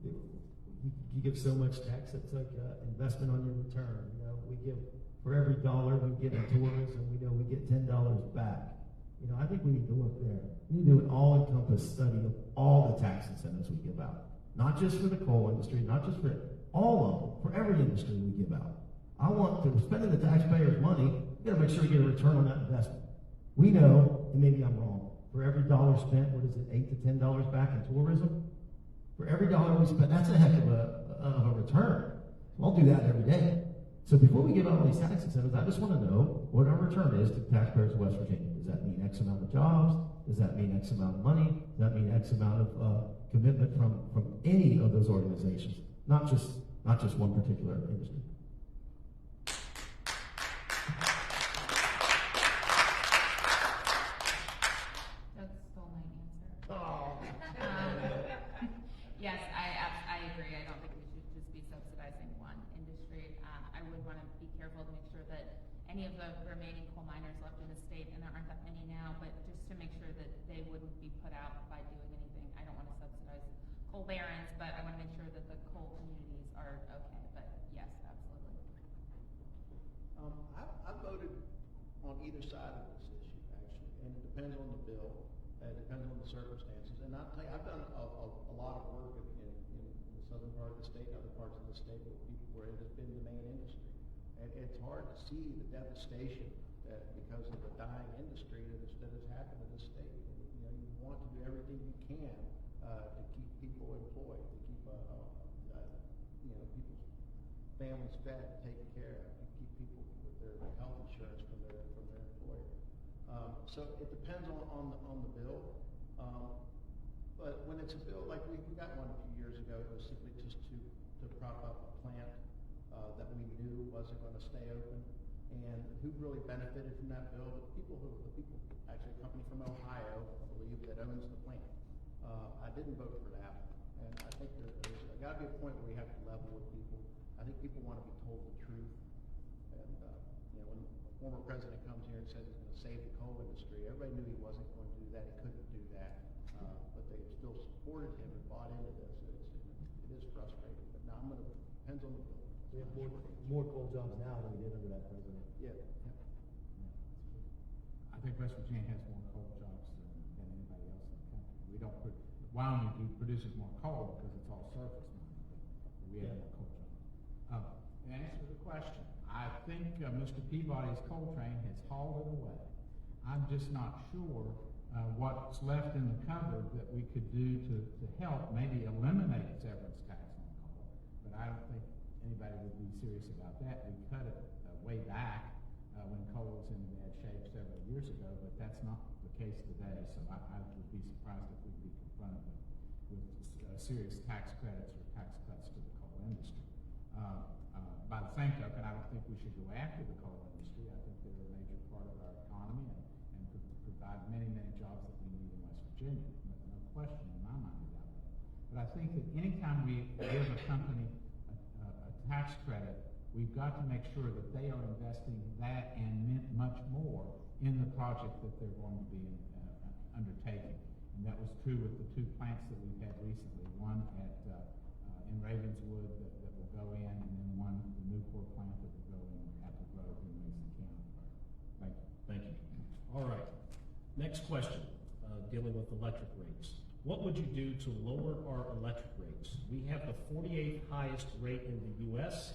you give so much tax, it's like investment on your return. You know, we give, for every dollar we get in tourism, we know we get $10 back. You know, I think we need to look there. We need to do an all-encompass study of all the tax incentives we give out. Not just for the coal industry, not just for all of them, for every industry we give out. I want to, spending the taxpayers' money, we gotta make sure we get a return on that investment. We know, and maybe I'm wrong, for every dollar spent, what is it, $8 to $10 back in tourism? For every dollar we spend, that's a heck of a return. I'll do that every day. So before we give out all these tax incentives, I just want to know what our return is to taxpayers of West Virginia. Does that mean X amount of jobs? Does that mean X amount of money? Does that mean X amount of commitment from any of those organizations? Not just one particular industry. Doug stole my answer. Oh. Yes, I agree. I don't think we should just be subsidizing one industry. I would want to be careful to make sure that any of the remaining coal miners left in the state, and there aren't that many now, but just to make sure that they wouldn't be put out by doing anything. I don't want to subsidize coal barons, but I want to make sure that the coal communities are okay. But yes, absolutely. I voted on either side of this issue, actually, and it depends on the bill, it depends on the circumstances. And I'll tell you, I've done a lot of work in the southern part of the state, other parts of the state where it has been the main industry. And it's hard to see the devastation that because of the dying industry that has happened in the state. And, you know, you want to do everything you can to keep people employed, to keep people's families fed, taken care of, to keep people with their health insurance from their employer. So it depends on the bill. But when it's a bill like we got one a few years ago, it was simply just to prop up a plant that we knew wasn't going to stay open. And who really benefited from that bill? The people, actually a company from Ohio, I believe, that owns the plant. I didn't vote for that one. And I think there's got to be a point where we have to level with people. I think people want to be told the truth. And you know, when a former president comes here and says he's going to save the coal industry, everybody knew he wasn't going to do that. He couldn't do that. But they still supported him and bought into this. It is frustrating. But now depends on the bill. We have more coal jobs now than we did under that president. Yeah. I think West Virginia has more coal jobs than anybody else in the country. We don't put, Wyoming produces more coal because it's all surface mining, but we have more coal jobs. To answer the question, I think Mr. Peabody's coal train has hauled it away. I'm just not sure what's left in the cupboard that we could do to help maybe eliminate severance tax on coal, but I don't think anybody would be serious about that. We cut it way back when coal was in bad shape several years ago, but that's not the case today. So I would be surprised if we'd be confronted with serious tax credits or tax cuts to the coal industry. By the same token, I don't think we should go after the coal industry. I think they're a major part of our economy and provide many, many jobs that we need in West Virginia. No question in my mind about that. But I think that anytime we give a company a tax credit, we we've got to make sure that they are investing that and much more in the project that they're going to be undertaking. And that was true with the two plants that we've had recently, one in Ravenswood that will go in, and then one, the Newport plant that will go in at the Grove in Mason County. Thank you. Thank you. All right. Next question, dealing with electric rates. What would you do to lower our electric rates? We have the 48th highest rate in the U.S.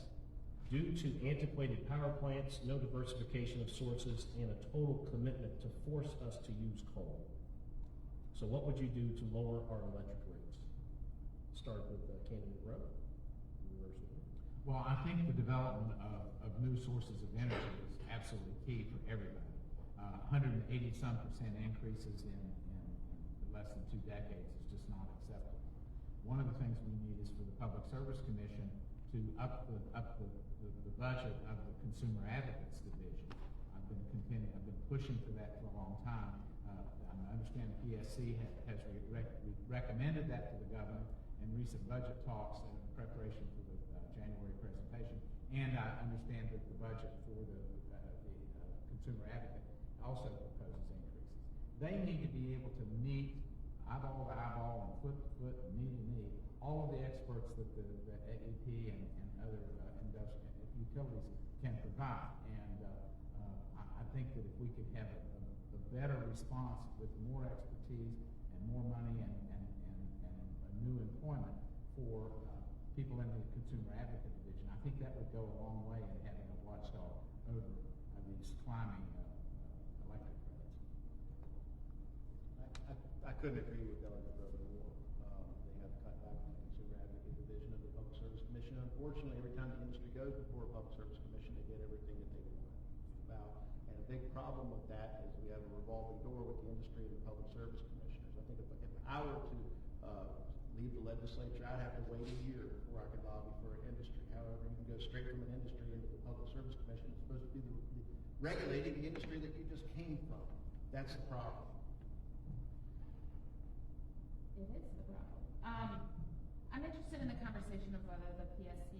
due to antiquated power plants, no diversification of sources, and a total commitment to force us to use coal. So what would you do to lower our electric rates? Start with candidate Rowe. Well, I think the development of new sources of energy is absolutely key for everybody. 180-some% increases in less than 2 decades is just not acceptable. One of the things we need is for the Public Service Commission to up the budget of the Consumer Advocates Division. I've been pushing for that for a long time. I understand the PSC has recommended that to the governor in recent budget talks in preparation for the January presentation, and I understand that the budget for the Consumer Advocate also proposes increases. They need to be able to meet eyeball to eyeball and foot to foot and knee to knee all of the experts that the AEP and other utilities can provide. And I think that if we could have a better response with more expertise and more money and new employment for people in the Consumer Advocate Division, I think that would go a long way in having a watchdog over these climbing electric rates. I couldn't agree with Delegate Rowe more. They have cut back on the Consumer Advocate Division of the Public Service Commission. Unfortunately, every time the industry goes before a Public Service Commission, they get everything that they want about. And a big problem with that is we have a revolving door with the industry and the Public Service Commissioners. I think if I were to leave the legislature, I'd have to wait a year before I could lobby for an industry. However, you can go straight from an industry into the Public Service Commission. It's supposed to be regulating the industry that you just came from. That's the problem. It is the problem. I'm interested in the conversation of whether the PSC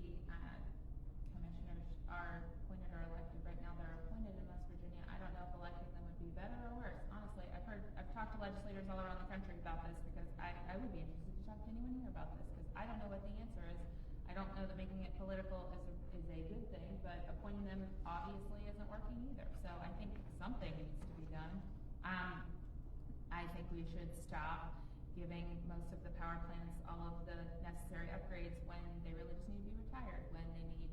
commissioners are appointed or elected. Right now, they're appointed in West Virginia. I don't know if electing them would be better or worse. Honestly, I've talked to legislators all around the country about this because I would be interested to talk to anyone here about this because I don't know what the answer is. I don't know that making it political is a good thing, but appointing them obviously isn't working either. So I think something needs to be done. I think we should stop giving most of the power plants all of the necessary upgrades when they really just need to be retired, when they need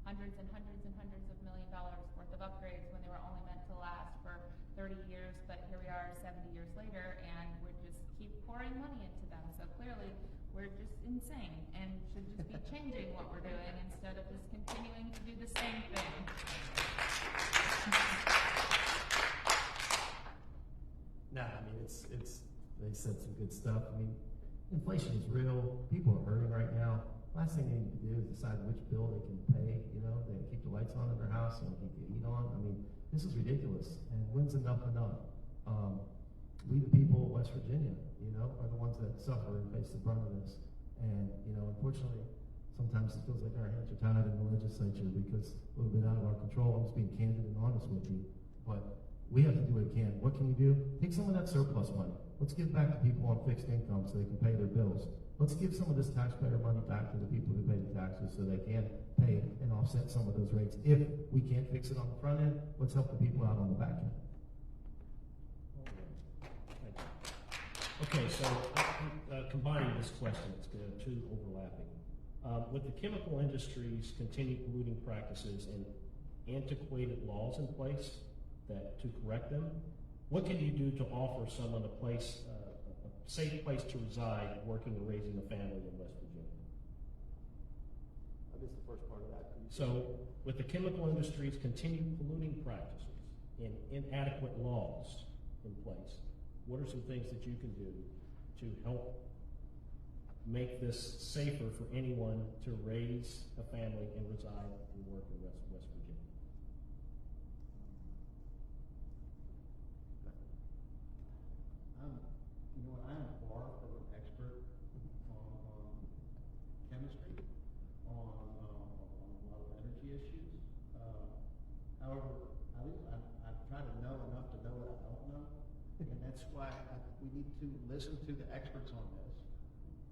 hundreds and hundreds and hundreds of $1 million worth of upgrades when they were only meant to last for 30 years, but here we are 70 years later and we're just keep pouring money into them. So clearly we're just insane and should just be changing what we're doing instead of just continuing to do the same thing. Nah, I mean, they said some good stuff. I mean, inflation is real. People are hurting right now. Last thing they need to do is decide which bill they can pay. You know, they can keep the lights on in their house and keep the heat on. I mean, this is ridiculous. And when's enough enough? We, the people of West Virginia, you know, are the ones that suffer and face the brunt of this. And, you know, unfortunately, sometimes it feels like our hands are tied in the legislature because a little bit out of our control. I'm just being candid and honest with you. But we have to do what we can. What can we do? Take some of that surplus money. Let's give back to people on fixed income so they can pay their bills. Let's give some of this taxpayer money back to the people who pay the taxes so they can pay and offset some of those rates. If we can't fix it on the front end, let's help the people out on the back end. Okay, so combining this question, it's two overlapping. With the chemical industry's continued polluting practices and antiquated laws in place to correct them, what can you do to offer someone a safe place to reside, working or raising a family in West Virginia? I missed the first part of that. So, with the chemical industry's continued polluting practices and inadequate laws in place, what are some things that you can do to help make this safer for anyone to raise a family and reside and work in West Virginia? You know what, I am far from an expert on chemistry, on a lot of energy issues. that's why we need to listen to the experts on this.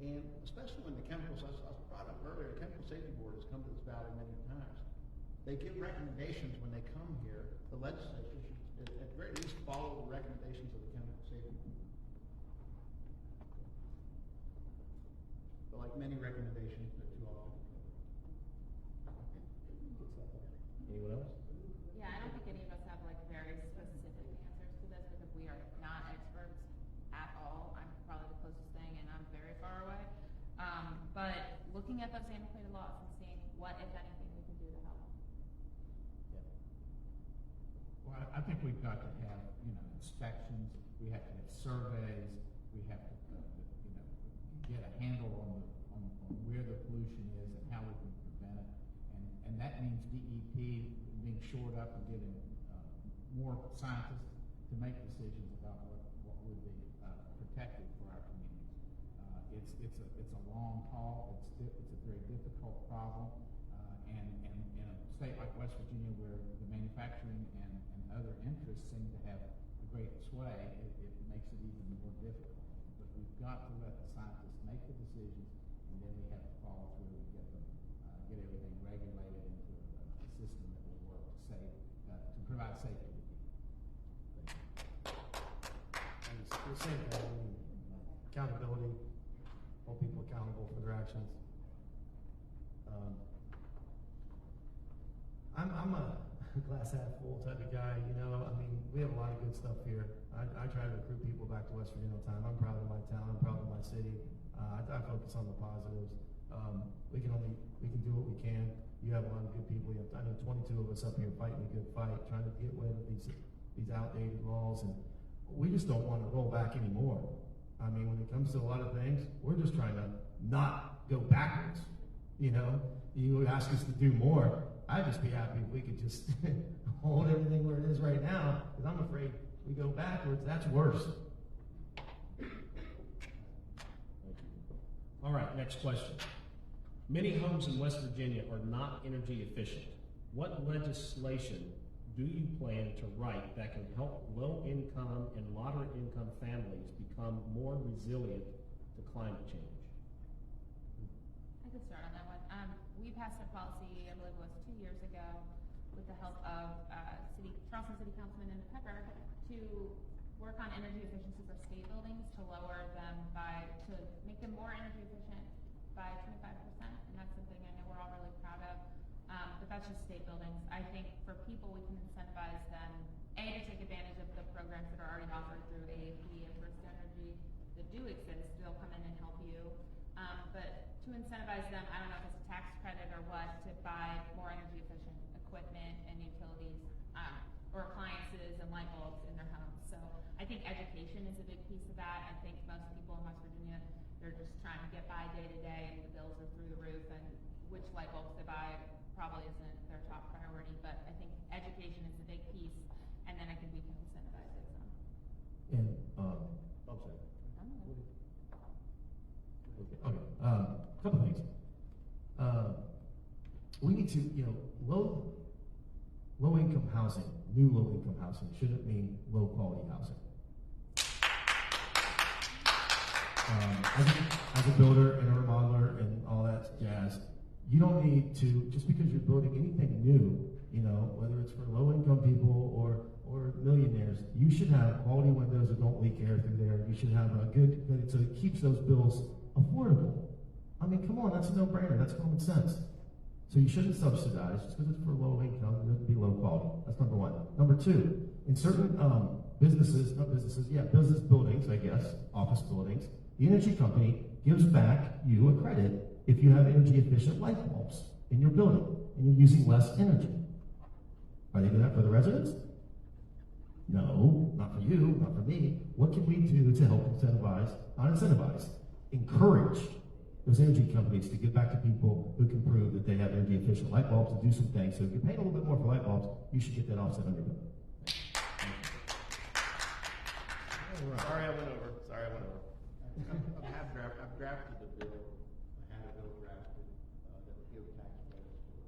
And especially when the chemicals, I was brought up earlier, the Chemical Safety Board has come to this valley many times. They give recommendations when they come here. The legislature should, at the very least, follow the recommendations of the Chemical Safety Board. But like many recommendations, they're too often ignored. Anyone else? Yeah, I don't think any of us have like very specific answers to this because we are not experts at all. I'm probably the closest thing and I'm very far away. But looking at those antiquated laws and seeing what, if anything, we can do to help. Well, I think we've got to have, inspections, we have to have surveys, we have to, get a handle on where the pollution is and how we can prevent it. And that means DEP being shored up and getting more scientists to make decisions about what would be protected for our communities. It's a long haul. It's a very difficult problem. And in a state like West Virginia, where the manufacturing and other interests seem to have a great sway, it makes it even more difficult. But we've got to let the scientists make the decisions, and then we have to follow through and get everything regulated into a system that will work to provide safety to people. And it's the same thing. I mean, accountability, hold people accountable for their actions. I'm a glass half full type of guy, I mean, we have a lot of good stuff here. I try to recruit people back to West Virginia all the time. I'm proud of my town, I'm proud of my city. I focus on the positives. We can do what we can. You have a lot of good people. I know 22 of us up here fighting a good fight, trying to get rid of these outdated laws, and we just don't want to roll back anymore. I mean, when it comes to a lot of things, we're just trying to not go backwards. You ask us to do more. I'd just be happy if we could just hold everything where it is right now, because I'm afraid we go backwards, that's worse. All right, next question. Many homes in West Virginia are not energy efficient. What legislation do you plan to write that can help low-income and moderate-income families become more resilient to climate change? I could start on that one. We passed a policy, I believe it was 2 years ago, with the help of Charleston City Councilman Linda Pepper, to work on energy efficiency for state buildings, to make them more energy efficient by 25%, and that's something I know we're all really proud of. But that's just state buildings. I think for people, we can incentivize them, to take advantage of the programs that are already offered through AAP and First Energy that do exist. They'll come in and help you. But to incentivize them, I don't know if it's a tax credit or what, to buy more energy efficient equipment and utilities, or appliances and light bulbs in their homes. So I think education is a big piece of that. I think most people in West Virginia, they're just trying to get by day to day, and the bills are through the roof, and which light bulbs they buy probably isn't their top priority. But I think education is a big piece, and then I think we can incentivize it some. And, I'm sorry. Okay, couple things. We need to, low-income housing, new low-income housing shouldn't mean low-quality housing. As a builder and a remodeler and all that jazz, you don't need to, just because you're building anything new, whether it's for low-income people or millionaires, you should have quality windows that don't leak air through there. You should have a good, so it keeps those bills affordable. I mean, come on, that's a no-brainer. That's common sense. So you shouldn't subsidize just because it's for low income. It should be low quality. That's number one. Number two, in certain business buildings, I guess, office buildings, the energy company gives back you a credit if you have energy efficient light bulbs in your building and you're using less energy. Are they doing that for the residents? No, not for you, not for me. What can we do to help incentivize, not incentivize, encourage those energy companies to give back to people who can prove that they have energy efficient light bulbs and do some things? So if you're paying a little bit more for light bulbs, you should get that offset on your bill. Sorry I went over. I've drafted the bill. I had a bill drafted that would give tax credits to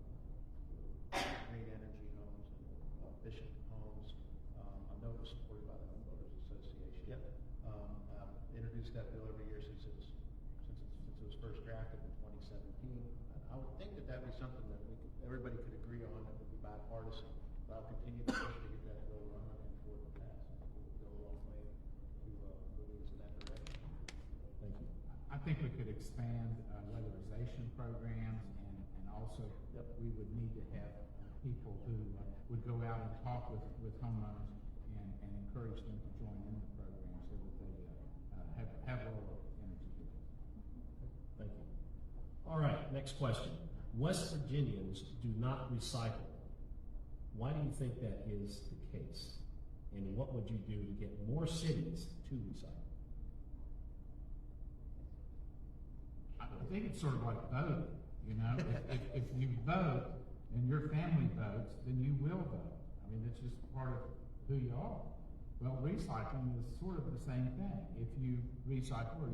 green energy homes and efficient homes. I know it was supported by the Homeowners Association. Yep. something that everybody could agree on that would be bipartisan. But I'll continue to push to get that bill running and for it to pass. We'll go a long way to moving us in that direction. Thank you. I think we could expand weatherization programs, and also we would need to have people who would go out and talk with homeowners and encourage them to join in the program so that they have lower energy bills. Thank you. All right, next question. West Virginians do not recycle. Why do you think that is the case? And what would you do to get more cities to recycle? I think it's sort of like voting, you know. if you vote and your family votes, then you will vote. I mean, it's just part of who you are. Well, recycling is sort of the same thing. If you recycle or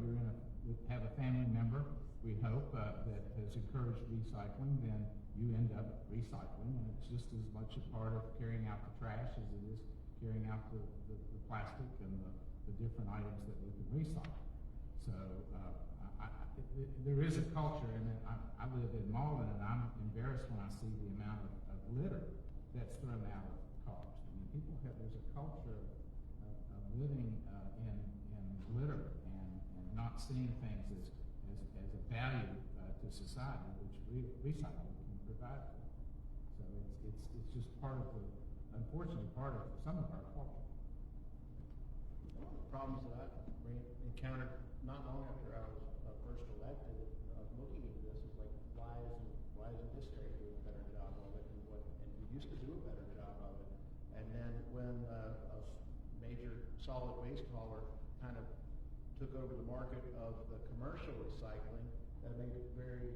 have a family member, we hope, that has encouraged recycling, then you end up recycling, and it's just as much a part of carrying out the trash as it is carrying out the plastic and the different items that we can recycle. So there is a culture, and I live in Malden, and I'm embarrassed when I see the amount of litter that's thrown out of cars. I mean, there's a culture of living in litter and not seeing things as a value to society, which recycling can provide for. So it's just unfortunately part of some of our culture. One of the problems that I encountered not long after I was first elected, looking into this, is like, why isn't this area doing a better job of it? And we used to do a better job of it. And then when a major solid waste hauler kind of took over the market of the commercial recycling, that made it very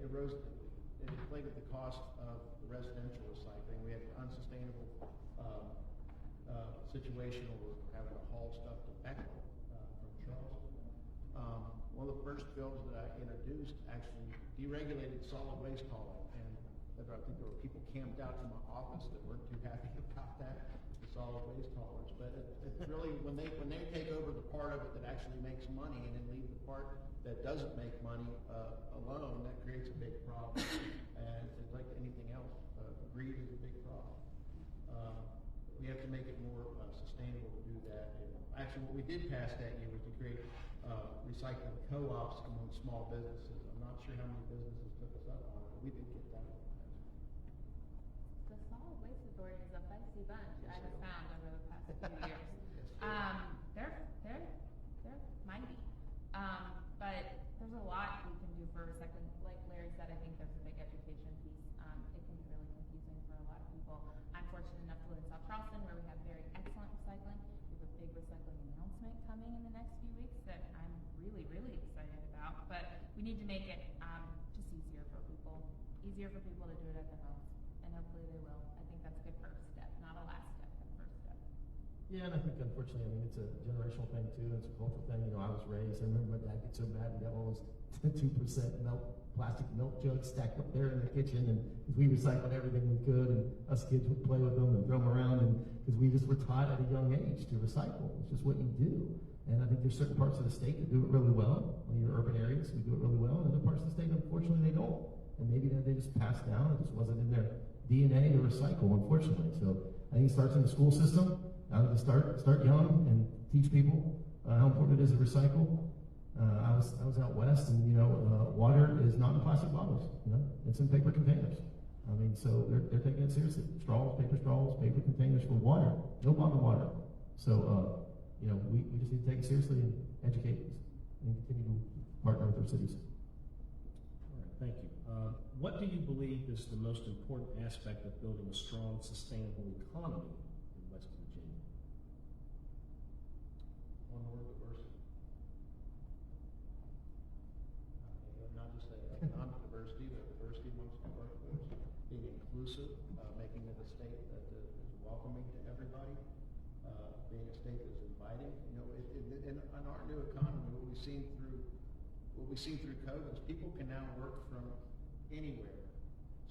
it inflated the cost of the residential recycling. We had an unsustainable situation where we're having to haul stuff to Echo from Charleston. One of the first bills that I introduced actually deregulated solid waste hauling, and I think there were people camped out in my office that weren't too happy about that, the solid waste haulers. But it's really, when they take over the part of it that actually makes money and then leave the part that doesn't make money alone, that creates a big problem. And it's like anything else, greed is a big problem. We have to make it more sustainable to do that. And actually, what we did pass that year was to create recycling co-ops among small businesses. I'm not sure how many businesses took us up on it, but we did get that one. The solid waste authority is a feisty bunch. Yes, I have found over the past few years. They're mighty. But there's a lot we can do for recycling. Like Larry said, I think there's a big education piece. It can be really confusing for a lot of people. I'm fortunate enough to live in South Charleston, where we have very excellent recycling. We have a big recycling announcement coming in the next few weeks that I'm really, really excited about. But we need to make it just easier for people to do it at their homes, and hopefully they will. I think that's a good first step, not a last step, but first step. Yeah, and I think unfortunately, it's a generational thing too. It's a cultural thing. I was raised. I remember my dad get so mad. We have all those 2% plastic milk jugs stacked up there in the kitchen, and because we recycled everything we could, and us kids would play with them and throw them around, and because we just were taught at a young age to recycle. It's just what you do. And I think there's certain parts of the state that do it really well. In your urban areas, we do it really well, and other parts of the state, unfortunately, they don't. And maybe that they just passed down. It just wasn't in their DNA to recycle, unfortunately. So I think it starts in the school system. Start young and teach people how important it is to recycle. I was out west, and water is not in plastic bottles. It's in paper containers. I mean, so they're taking it seriously. Paper straws, paper containers for water. No bottled water. So we just need to take it seriously and educate and continue to partner with our cities. All right, thank you. What do you believe is the most important aspect of building a strong, sustainable economy in West Virginia? One word: diversity. Not just economic diversity, but diversity amongst the workforce, being inclusive, making it a state that is welcoming to everybody, being a state that is inviting. In our new economy, what we've seen through COVID is people can now work from anywhere.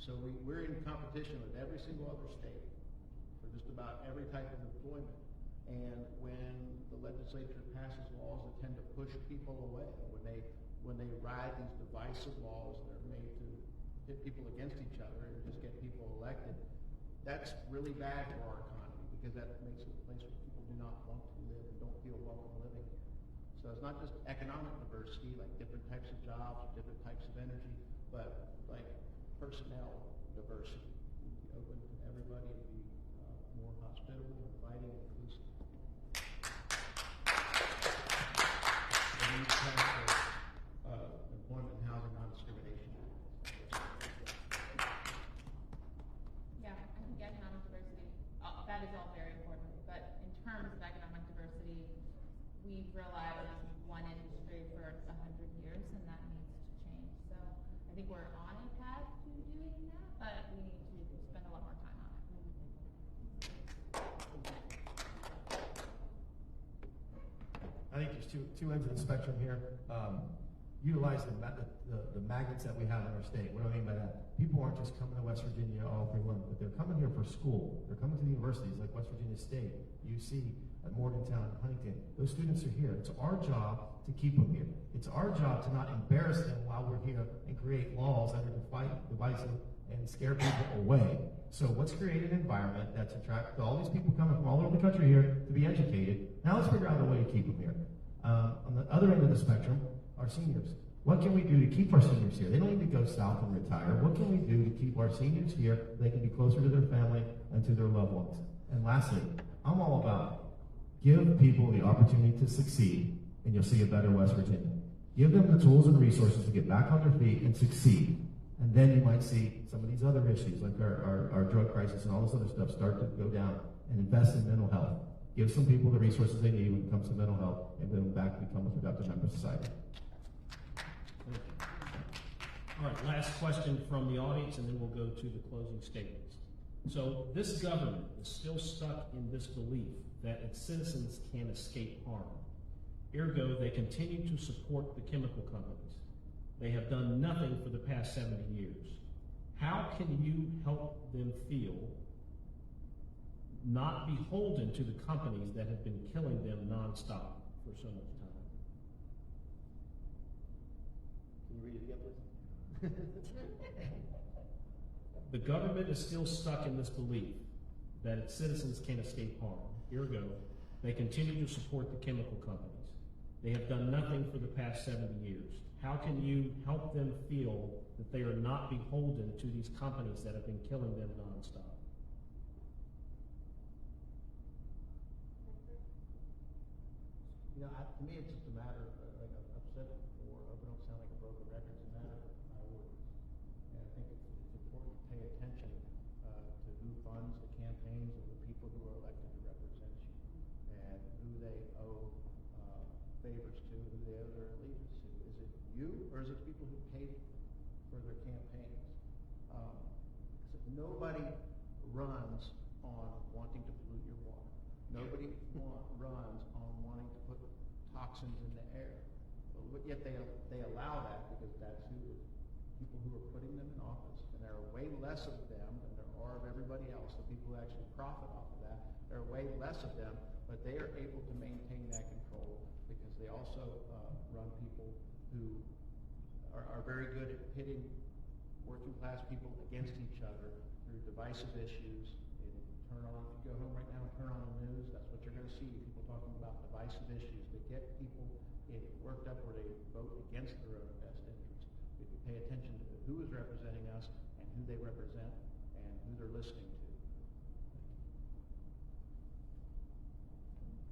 So we're in competition with every single other state for just about every type of employment. And when the legislature passes laws that tend to push people away, when they ride these divisive laws that are made to people against each other and just get people elected, that's really bad for our economy because that makes it a place where people do not want to live and don't feel welcome living here. So it's not just economic diversity, like different types of jobs, different types of energy, but like personnel diversity. Be open to everybody to be more hospitable, inviting, and inclusive. And we passed the Employment and Housing Non-Discrimination Act. Yeah, I think economic diversity, that is all very important, but in terms of economic diversity, we've relied on one industry for 100 years, and that needs to change. So I think we're on a path to doing that, but we need to spend a lot more time on it. I think there's two ends of the spectrum here. Utilize the magnets that we have in our state. What do I mean by that? People aren't just coming to West Virginia all for one, but they're coming here for school. They're coming to the universities like West Virginia State, UC, at Morgantown, Huntington. Those students are here. It's our job to keep them here. It's our job to not embarrass them while we're here and create laws that are divisive and scare people away. So let's create an environment that's attractive to all these people coming from all over the country here to be educated. Now let's figure out a way to keep them here. On the other end of the spectrum, our seniors. What can we do to keep our seniors here? They don't need to go south and retire. What can we do to keep our seniors here so they can be closer to their family and to their loved ones? And lastly, I'm all about give people the opportunity to succeed, and you'll see a better West Virginia. Give them the tools and resources to get back on their feet and succeed. And then you might see some of these other issues, like our drug crisis and all this other stuff, start to go down, and invest in mental health. Give some people the resources they need when it comes to mental health, and then back to become a productive member of society. All right, last question from the audience, and then we'll go to the closing statements. So this government is still stuck in this belief that its citizens can't escape harm. Ergo, they continue to support the chemical companies. They have done nothing for the past 70 years. How can you help them feel not beholden to the companies that have been killing them nonstop for so much time? Can you read it again, please? The government is still stuck in this belief that its citizens can't escape harm. Ergo, they continue to support the chemical companies. They have done nothing for the past 70 years. How can you help them feel that they are not beholden to these companies that have been killing them nonstop? You know, to me, it's just a matter of, like I've said before, I hope I don't sound like a broken record, it's a matter of priorities. And I think it's important to pay attention to who funds the campaigns of the people who are elected to represent you, and who they owe favors to, who they owe their allegiance to. Is it you, or is it people who paid for their campaigns? Nobody runs on wanting to pollute your water. Nobody runs on wanting to put toxins in the air. But yet they allow that because that's who the people who are putting them in office. And there are way less of them than there are of everybody else. The people who actually profit off of that, there are way less of them, but they are able to maintain that control because they also run people who are very good at pitting working class people against each other through divisive issues. And if you go home right now and turn on the news, that's what you're going to see, people talking about divisive issues that get people worked up where they vote against their own best interest. If you pay attention to who is representing us and who they represent and who they're listening to.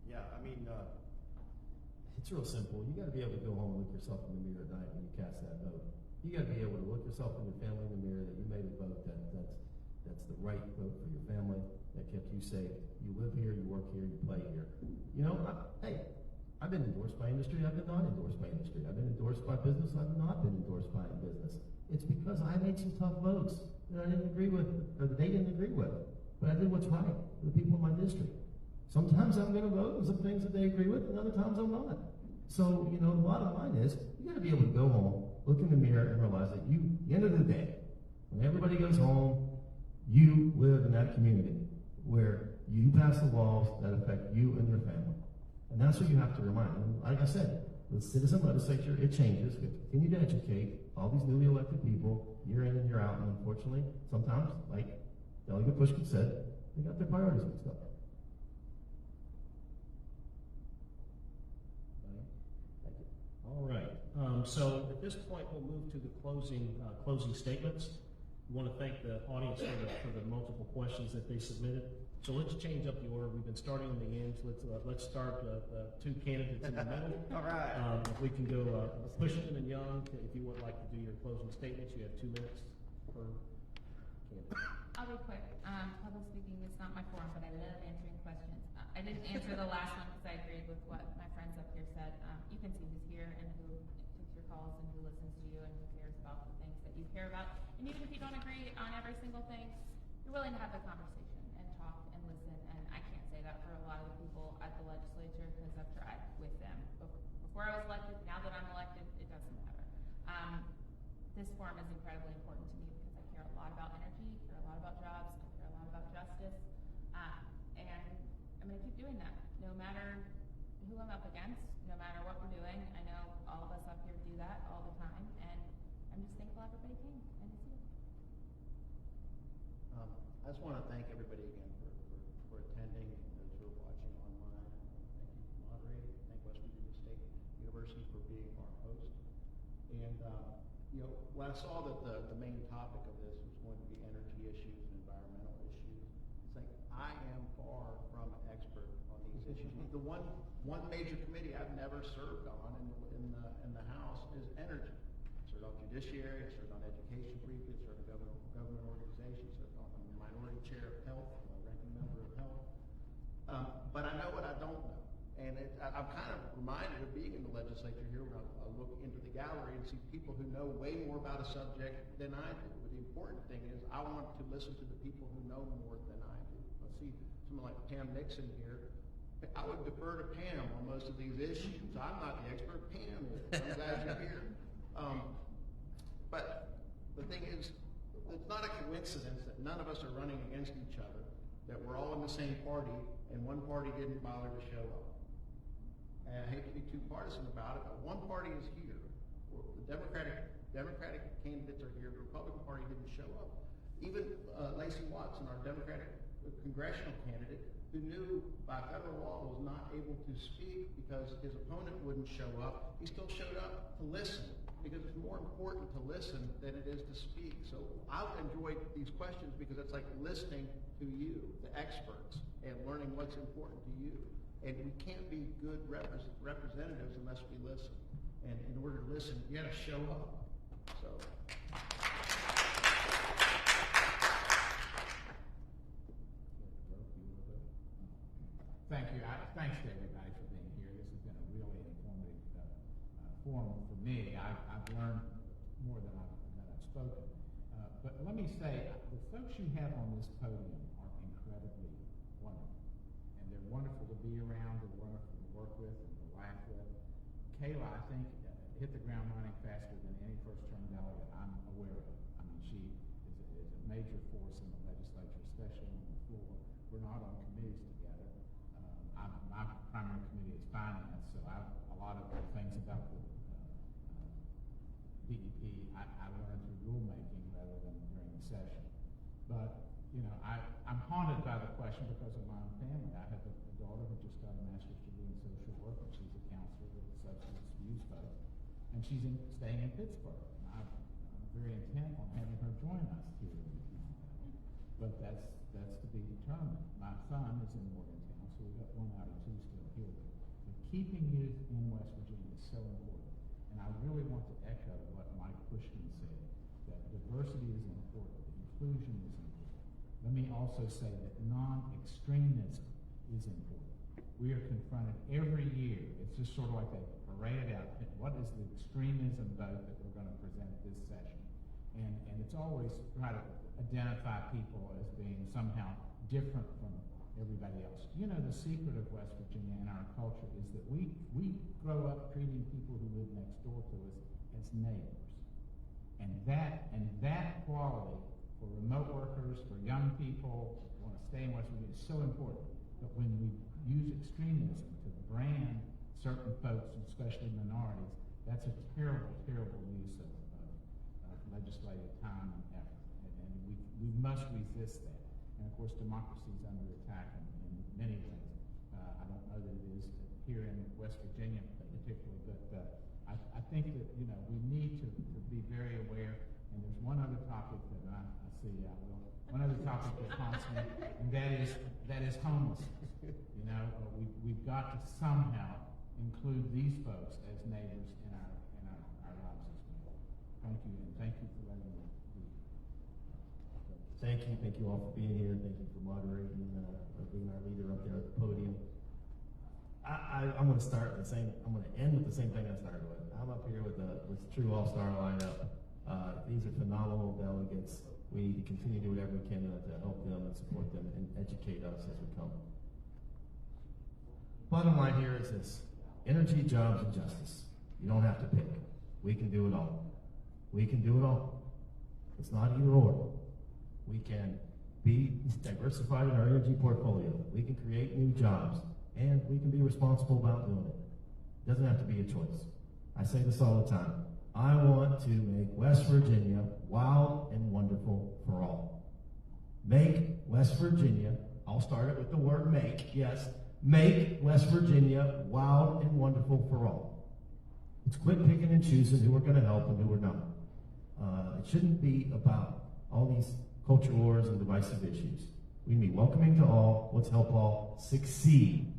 Yeah, I mean, it's real simple. You got to be able to go home and look yourself in the mirror at night when you cast that vote. You got to be able to look yourself and your family in the mirror that you made a vote that's the right vote for your family, that kept you safe. You live here, you work here, you play here. You know, I've been endorsed by industry, I've been not endorsed by industry. I've been endorsed by business, I've not been endorsed by business. It's because I made some tough votes that I didn't agree with, or that they didn't agree with. But I did what's right for the people in my district. Sometimes I'm going to vote on some things that they agree with, and other times I'm not. So, you know, the bottom line is, you got to be able to go home, look in the mirror, and realize that you, at the end of the day, when everybody goes home, you live in that community where you pass the laws that affect you and your family. And that's what you have to remind. And like I said, the citizen legislature, it changes. We have to continue to educate all these newly elected people year in and year out in unfortunately, sometimes, like Delegate Pushkin said, they got their priorities mixed up. All right. So at this point, we'll move to the closing statements. We want to thank the audience for the multiple questions that they submitted. So let's change up the order. We've been starting on the ends. Let's start the two candidates in the middle. All right. If we can go Pushkin and Young, if you would like to do your closing statements, you have 2 minutes per candidate. I'll be quick. Public speaking is not my forum, but I love answering questions. I didn't answer the last one because I agreed with what my friends up here said. You can see who's here and who takes your calls and who listens to you and who cares about the things that you care about. And even if you don't agree on every single thing, you're willing to have the conversation and talk and listen. And I can't say that for a lot of the people at the legislature because I've tried with them. Before I was elected, now that I'm elected, it doesn't matter. This forum is incredibly important to me because I care a lot about energy, care a lot about jobs, I care a lot about justice. And I'm going to keep doing that no matter who I'm up against, no matter what we're doing. I know all of us up here do that all the time, and I'm just thankful everybody came and is here. I just want to thank everybody again for attending and those who are watching online. Thank you for moderating. Thank West Virginia State University for being our host. And when I saw that the main topic of this was going to be energy issues and environmental issues, it's like I am far from an expert on these issues. The one major committee I've never served on in the House is energy. I served on judiciary, I served on education briefly, I served on government organizations, I served on the minority chair of health, ranking member of health. But I know what I don't know. And I'm kind of reminded of being in the legislature here when I look into the gallery and see people who know way more about a subject than I do. But the important thing is I want to listen to the people who know more than I do. I see someone like Pam Nixon here. I would defer to Pam on most of these issues. I'm not the expert. Pam is. I'm glad you're here. But the thing is, it's not a coincidence that none of us are running against each other, that we're all in the same party, and one party didn't bother to show up. And I hate to be too partisan about it, but one party is here. The Democratic candidates are here. The Republican Party didn't show up. Even Lacey Watson, our Democratic congressional candidate, who knew by federal law was not able to speak because his opponent wouldn't show up, he still showed up to listen because it's more important to listen than it is to speak. So I've enjoyed these questions because it's like listening to you, the experts, and learning what's important to you. And we can't be good representatives unless we listen. And in order to listen, you got to show up. So. Thank you. Thanks to everybody for being here. This has been a really informative forum for me. I've learned more than I've spoken. But let me say, the folks you have on this podium are incredibly wonderful. And they're wonderful to be around, they're wonderful to work with and to laugh with. Kayla, I think, hit the ground running faster than any first-term delegate I'm aware of. I mean, she is a major force in the legislature, especially on the floor. We're not on committees together. My primary committee is finance, so a lot of the things about the BEP I learned through rulemaking rather than during the session. But I'm haunted by the question because of my own family. I have a daughter who just got a master's degree in social work, and she's a counselor with the substance abuse folks, and she's staying in Pittsburgh. And I'm very intent on having her join us here in the county. But that's to be determined. My son is in Morgantown, so we've got 1 out of 2 still here. But keeping youth in West Virginia is so important. And I really want to echo what Mike Pushkin said, that diversity is important, inclusion is important. Let me also say that non-extremism is important. We are confronted every year. It's just sort of like they parade out. What is the extremism vote that we're going to present this session? And it's always try to identify people as being somehow different from everybody else. The secret of West Virginia and our culture is that we grow up treating people who live next door to us as neighbors. And that quality for remote workers, for young people who want to stay in West Virginia is so important. But when we use extremism to brand certain folks, especially minorities, that's a terrible, terrible use of legislative time and effort. And must resist that. And of course, democracy is under attack in many ways. I don't know that it is here in West Virginia particularly, but I think that, you know, we need to be very aware. And there's one other topic that I see, one other topic that haunts me, and that is homelessness. You know, we've got to somehow include these folks as neighbors in our lives as well. Thank you, and thank you for letting me do that. Thank you all for being here. Thank you for moderating, for being our leader up there at the podium. I'm going to start the same. I'm going to end with the same thing I started with. I'm up here with true all-star lineup. These are phenomenal delegates. We need to continue to do whatever we can to help them and support them and educate us as we come. Bottom line here is this: energy, jobs, and justice. You don't have to pick. We can do it all. We can do it all. It's not either or. We can be diversified in our energy portfolio. We can create new jobs. And we can be responsible about doing it. It doesn't have to be a choice. I say this all the time. I want to make West Virginia wild and wonderful for all. Make West Virginia, I'll start it with the word make, yes, make West Virginia wild and wonderful for all. Let's quit picking and choosing who we're going to help and who we're not. It shouldn't be about all these culture wars and divisive issues. We need to be welcoming to all. Let's help all succeed.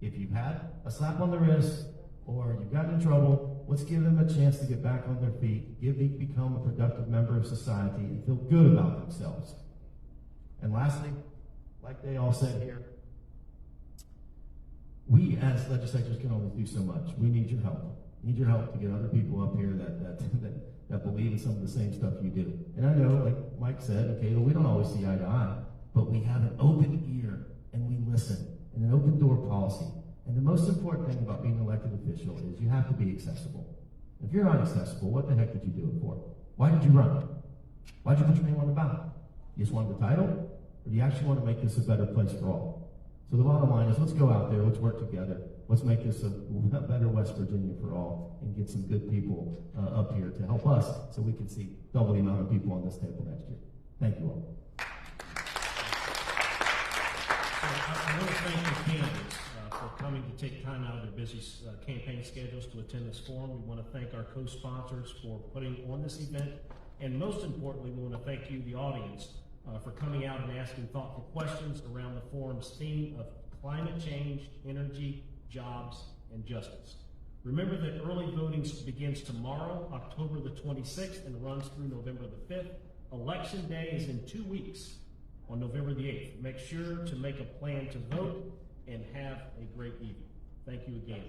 If you've had a slap on the wrist or you've gotten in trouble, let's give them a chance to get back on their feet, become a productive member of society, and feel good about themselves. And lastly, like they all said here, we as legislators can only do so much. We need your help. We need your help to get other people up here that believe in some of the same stuff you do. And I know, like Mike said, okay, well, we don't always see eye to eye, but we have an open ear and we listen, and an open door policy. And the most important thing about being an elected official is you have to be accessible. If you're not accessible, what the heck did you do it for? Why did you run? Why did you put your name on the ballot? You just wanted the title? Or do you actually want to make this a better place for all? So the bottom line is, let's go out there, let's work together, let's make this a better West Virginia for all, and get some good people up here to help us so we can see double the amount of people on this table next year. Thank you all. I want to thank the candidates for coming to take time out of their busy campaign schedules to attend this forum. We want to thank our co-sponsors for putting on this event. And most importantly, we want to thank you, the audience, for coming out and asking thoughtful questions around the forum's theme of climate change, energy, jobs, and justice. Remember that early voting begins tomorrow, October the 26th, and runs through November the 5th. Election day is in 2 weeks, on November the 8th. Make sure to make a plan to vote and have a great evening. Thank you again.